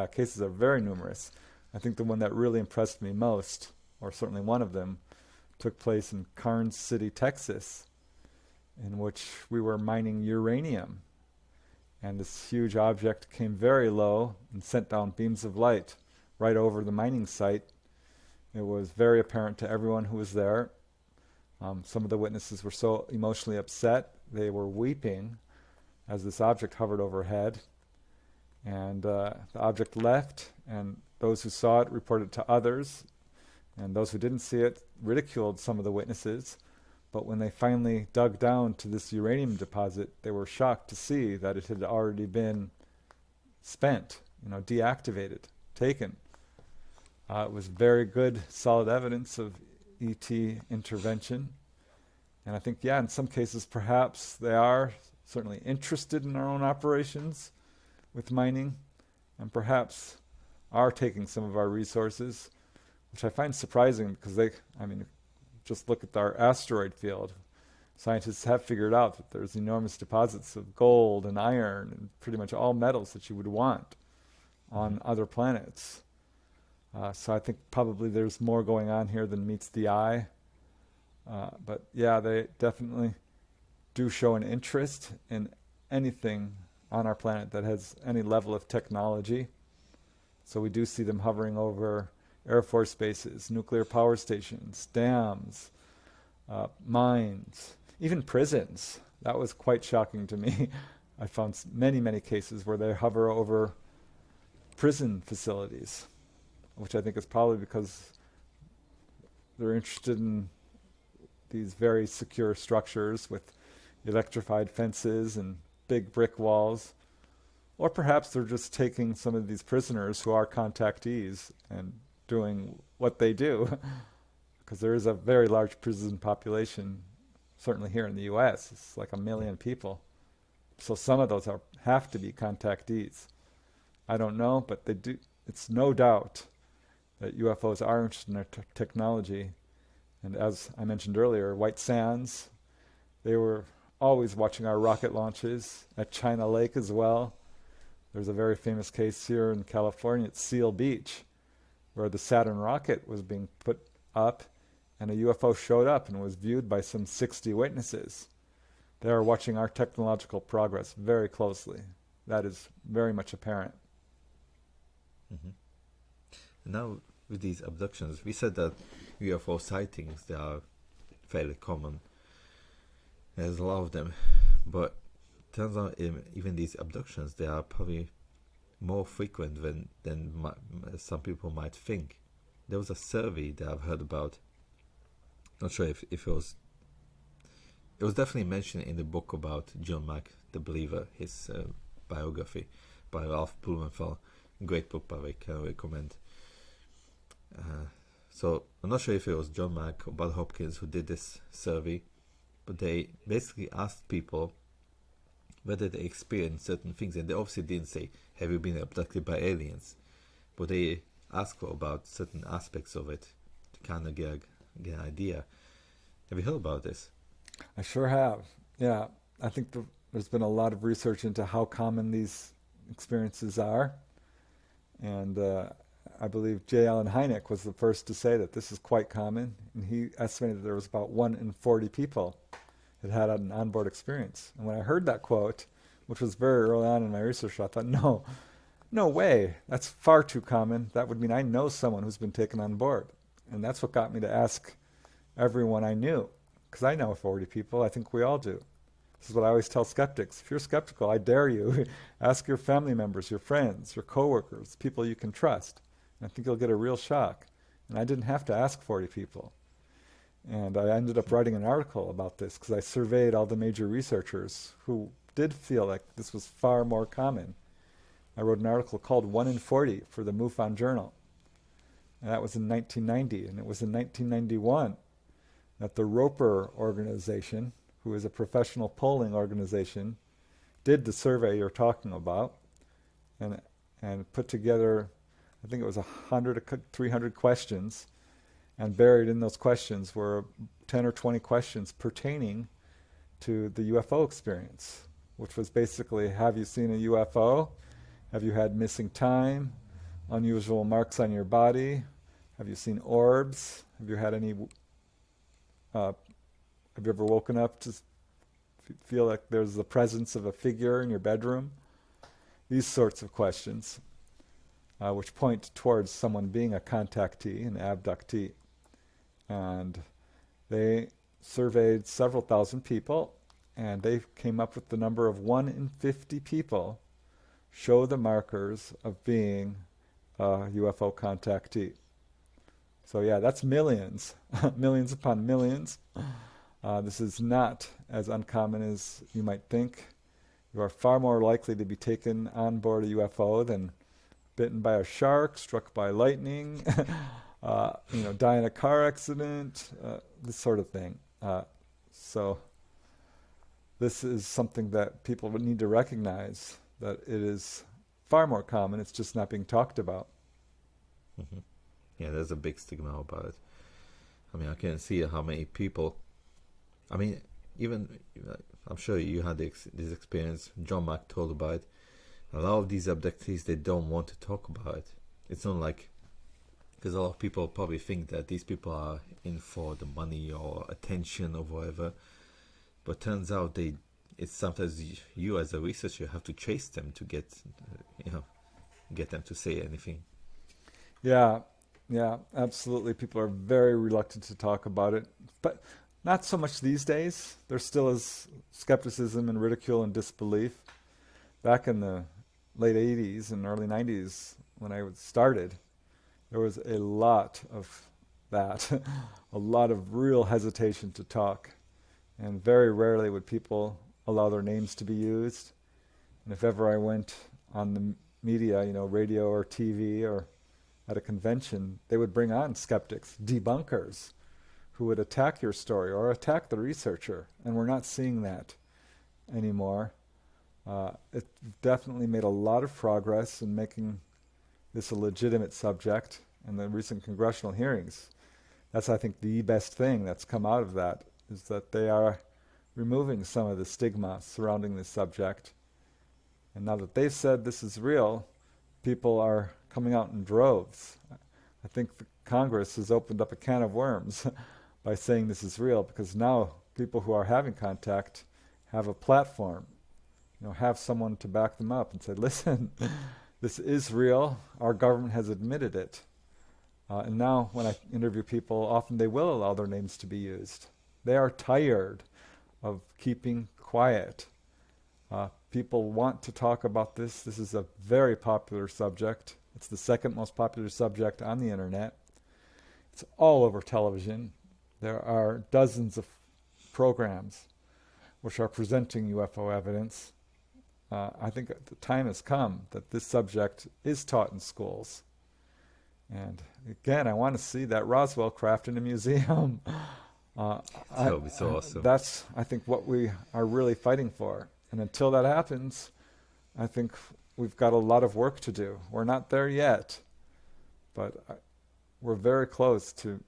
cases are very numerous. I think the one that really impressed me most, or certainly one of them, took place in Karnes City, Texas, in which we were mining uranium. And this huge object came very low and sent down beams of light right over the mining site. It was very apparent to everyone who was there. Some of the witnesses were so emotionally upset, they were weeping as this object hovered overhead. And the object left, and those who saw it reported it to others, and those who didn't see it ridiculed some of the witnesses. But when they finally dug down to this uranium deposit, they were shocked to see that it had already been spent, deactivated, taken. It was very good, solid evidence of ET intervention. And I think, in some cases, perhaps they are certainly interested in our own operations with mining, and perhaps are taking some of our resources, which I find surprising because just look at our asteroid field. Scientists have figured out that there's enormous deposits of gold and iron and pretty much all metals that you would want on other planets. So I think probably there's more going on here than meets the eye. But they definitely do show an interest in anything on our planet that has any level of technology. So we do see them hovering over Air Force bases, nuclear power stations, dams, mines, even prisons. That was quite shocking to me. I found many, many cases where they hover over prison facilities, which I think is probably because they're interested in these very secure structures with electrified fences and big brick walls. Or perhaps they're just taking some of these prisoners who are contactees and doing what they do, because there is a very large prison population, certainly here in the U.S. It's like 1 million people. So some of those have to be contactees. I don't know, but they do. It's no doubt that UFOs are interested in their technology. And as I mentioned earlier, White Sands, they were always watching our rocket launches at China Lake as well. There's a very famous case here in California at Seal Beach, where the Saturn rocket was being put up, and a UFO showed up and was viewed by some 60 witnesses. They are watching our technological progress very closely. That is very much apparent. Mm-hmm. Now, with these abductions, we said that UFO sightings, they are fairly common. There's a lot of them. But turns out even these abductions, they are probably more frequent than some people might think. There was a survey that I've heard about. Not sure if it was. It was definitely mentioned in the book about John Mack, the Believer, his biography by Ralph Blumenfeld. Great book, by the way, can recommend. So I'm not sure if it was John Mack or Bud Hopkins who did this survey, but they basically asked people whether they experienced certain things, and they obviously didn't say, have you been abducted by aliens? But they asked about certain aspects of it to kind of get an idea. Have you heard about this? I sure have. Yeah, I think there's been a lot of research into how common these experiences are. And I believe J. Allen Hynek was the first to say that this is quite common. And he estimated that there was about 1 in 40 people that had an onboard experience. And when I heard that quote, which was very early on in my research, I thought, no way. That's far too common. That would mean I know someone who's been taken on board. And that's what got me to ask everyone I knew. Because I know 40 people. I think we all do. This is what I always tell skeptics. If you're skeptical, I dare you. Ask your family members, your friends, your coworkers, people you can trust. And I think you'll get a real shock. And I didn't have to ask 40 people. And I ended up writing an article about this because I surveyed all the major researchers who did feel like this was far more common. I wrote an article called 1 in 40 for the MUFON Journal. And that was in 1990. And it was in 1991 that the Roper organization, who is a professional polling organization, did the survey you're talking about and put together, I think it was 100 or 300 questions, and buried in those questions were 10 or 20 questions pertaining to the UFO experience, which was basically, have you seen a UFO? Have you had missing time? Unusual marks on your body? Have you seen orbs? Have you had any... have you ever woken up to feel like there's the presence of a figure in your bedroom? These sorts of questions, which point towards someone being a contactee, an abductee. And they surveyed several thousand people, and they came up with the number of 1 in 50 people show the markers of being a UFO contactee. So yeah, that's millions, millions upon millions. This is not as uncommon as you might think. You are far more likely to be taken on board a UFO than bitten by a shark, struck by lightning, die in a car accident, this sort of thing. So this is something that people would need to recognize, that it is far more common. It's just not being talked about. Mm-hmm. Yeah, there's a big stigma about it. I mean, I can see how many people... I mean, even... I'm sure you had this experience. John Mack told about it. A lot of these abductees, they don't want to talk about it. It's not like... Because a lot of people probably think that these people are in for the money or attention or whatever. But turns out it's sometimes you as a researcher have to chase them to get them to say anything. Yeah, absolutely. People are very reluctant to talk about it. But not so much these days. There still is skepticism and ridicule and disbelief. Back in the late 80s and early 90s, when I started, there was a lot of that, a lot of real hesitation to talk. And very rarely would people allow their names to be used. And if ever I went on the media, radio or TV or at a convention, they would bring on skeptics, debunkers, who would attack your story or attack the researcher. And we're not seeing that anymore. It definitely made a lot of progress in making this a legitimate subject. And the recent congressional hearings, that's, I think, the best thing that's come out of that, is that they are removing some of the stigma surrounding this subject. And now that they've said this is real, people are coming out in droves. I think the Congress has opened up a can of worms by saying this is real, because now people who are having contact have a platform, have someone to back them up and say, listen, this is real. Our government has admitted it. And now when I interview people, often they will allow their names to be used. They are tired of keeping quiet People want to talk about this. This is a very popular subject. It's the second most popular subject on the internet. It's all over television. There are dozens of programs which are presenting UFO evidence. I think the time has come that this subject is taught in schools. And again, I want to see that Roswell craft in a museum. That would be so awesome. That's, I think, what we are really fighting for. And until that happens, I think we've got a lot of work to do. We're not there yet, but we're very close to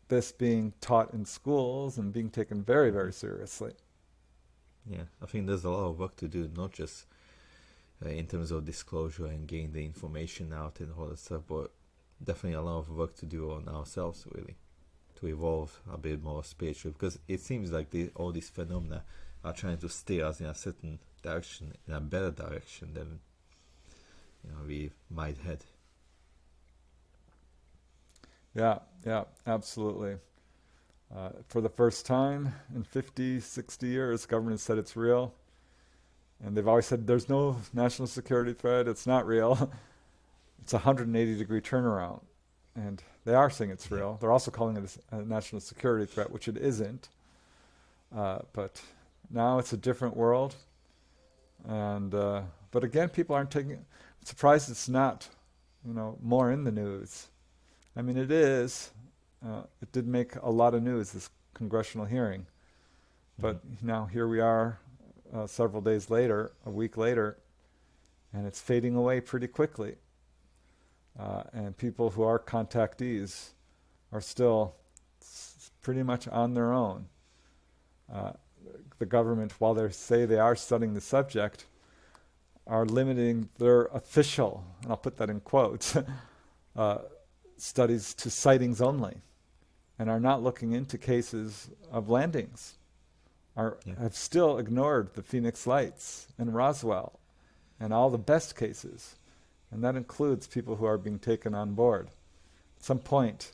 this being taught in schools and being taken very, very seriously. Yeah, I think there's a lot of work to do, not just in terms of disclosure and getting the information out and all that stuff, but definitely a lot of work to do on ourselves, really, to evolve a bit more spiritual, because it seems like all these phenomena are trying to steer us in a certain direction, in a better direction than we might head. Yeah, absolutely. For the first time in 50, 60 years, government has said it's real. And they've always said there's no national security threat, it's not real. It's a 180-degree turnaround. And they are saying it's real. They're also calling it a national security threat, which it isn't. But now it's a different world. And but again, people aren't taking it. I'm surprised it's not, more in the news. I mean, it is. It did make a lot of news, this congressional hearing. But now here we are several days later, a week later, and it's fading away pretty quickly. And people who are contactees are still pretty much on their own. The government, while they say they are studying the subject, are limiting their official, and I'll put that in quotes, studies to sightings only, and are not looking into cases of landings, have still ignored the Phoenix Lights and Roswell and all the best cases, and that includes people who are being taken on board. At some point,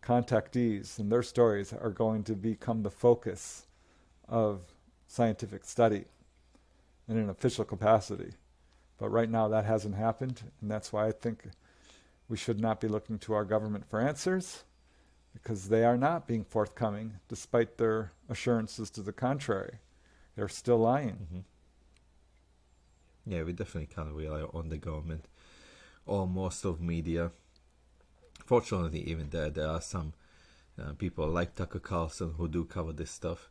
contactees and their stories are going to become the focus of scientific study in an official capacity. But right now that hasn't happened, and that's why I think we should not be looking to our government for answers, because they are not being forthcoming, despite their assurances to the contrary. They're still lying. Mm-hmm. Yeah, we definitely can't rely on the government or most of media. Fortunately, even there are some people like Tucker Carlson who do cover this stuff.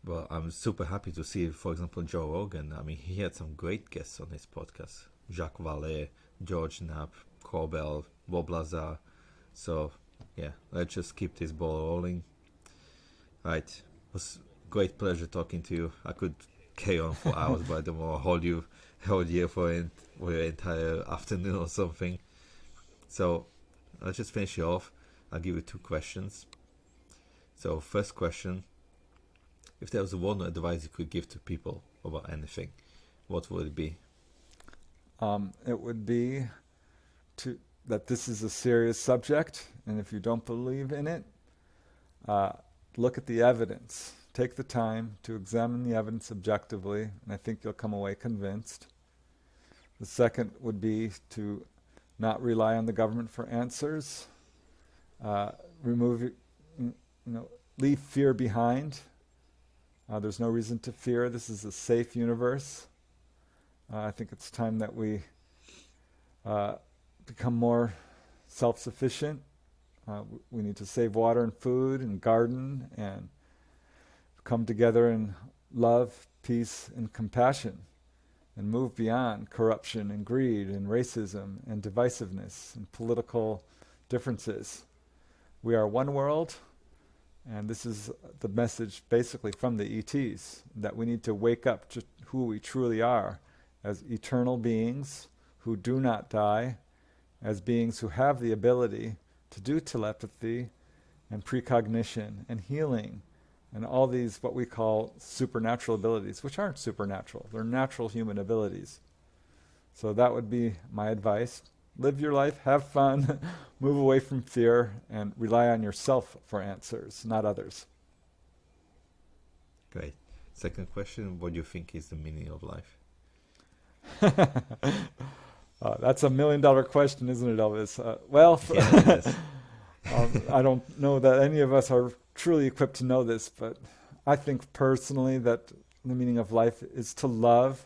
But I'm super happy to see, for example, Joe Rogan. I mean, he had some great guests on his podcast. Jacques Vallée, George Knapp, Corbell, Bob Lazar. So, yeah, let's just keep this ball rolling. Right. It was great pleasure talking to you. I could carry on for hours, but I don't want to hold you for an entire afternoon or something. So, let's just finish it off. I'll give you 2 questions. So, first question. If there was one advice you could give to people about anything, what would it be? It would be that this is a serious subject, and if you don't believe in it, look at the evidence. Take the time to examine the evidence objectively, and I think you'll come away convinced. The second would be to not rely on the government for answers. Leave fear behind. There's no reason to fear. This is a safe universe. I think it's time that we become more self-sufficient. We need to save water and food and garden and come together in love, peace, and compassion, and move beyond corruption and greed and racism and divisiveness and political differences. We are one world. And this is the message basically from the ETs, that we need to wake up to who we truly are as eternal beings who do not die, as beings who have the ability to do telepathy and precognition and healing and all these what we call supernatural abilities, which aren't supernatural. They're natural human abilities. So that would be my advice. Live your life, have fun, move away from fear, and rely on yourself for answers, not others. Great. second question, what do you think is the meaning of life? That's $1 million question, isn't it, Elvis? Well, Yes. I don't know that any of us are truly equipped to know this, but I think personally that the meaning of life is to love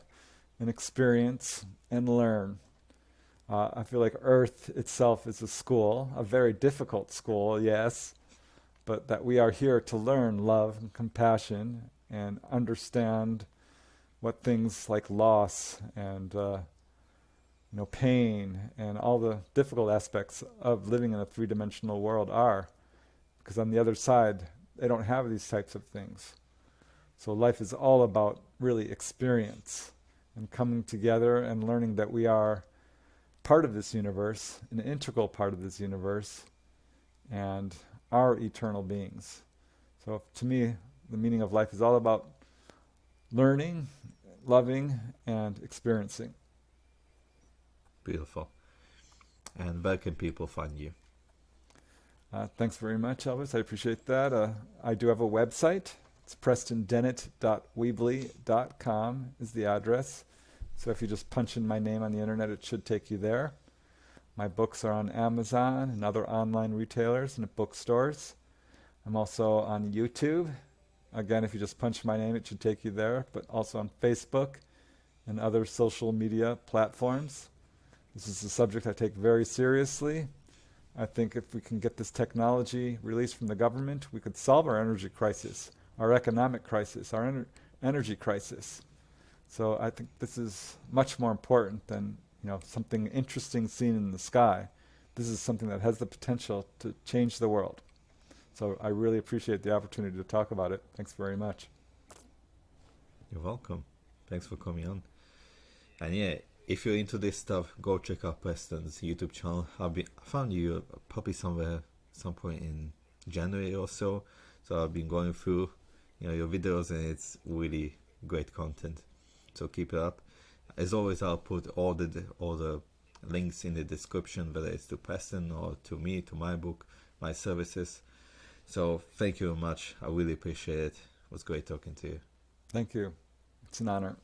and experience and learn. I feel like Earth itself is a school, a very difficult school, yes, but that we are here to learn love and compassion and understand what things like loss and pain and all the difficult aspects of living in a three-dimensional world are. Because on the other side, they don't have these types of things. So life is all about really experience and coming together and learning that we are part of this universe, an integral part of this universe, and are eternal beings. So to me, the meaning of life is all about learning, loving, and experiencing. Beautiful. And where can people find you? Thanks very much, Elvis. I appreciate that. I do have a website. It's prestondennett.weebly.com is the address. So if you just punch in my name on the internet, it should take you there. My books are on Amazon and other online retailers and at bookstores. I'm also on YouTube. Again, if you just punch my name, it should take you there, but also on Facebook and other social media platforms. This is a subject I take very seriously. I think if we can get this technology released from the government, we could solve our energy crisis, our economic crisis, our energy crisis. So I think this is much more important than something interesting seen in the sky. This is something that has the potential to change the world. So I really appreciate the opportunity to talk about it. Thanks very much. You're welcome. Thanks for coming on. And yeah, if you're into this stuff, go check out Preston's YouTube channel. I found you probably some point in January or so. So I've been going through your videos, and it's really great content. So keep it up. As always, I'll put all the links in the description, whether it's to Preston or to me, to my book, my services. So thank you very much. I really appreciate it. It was great talking to you. Thank you. It's an honor.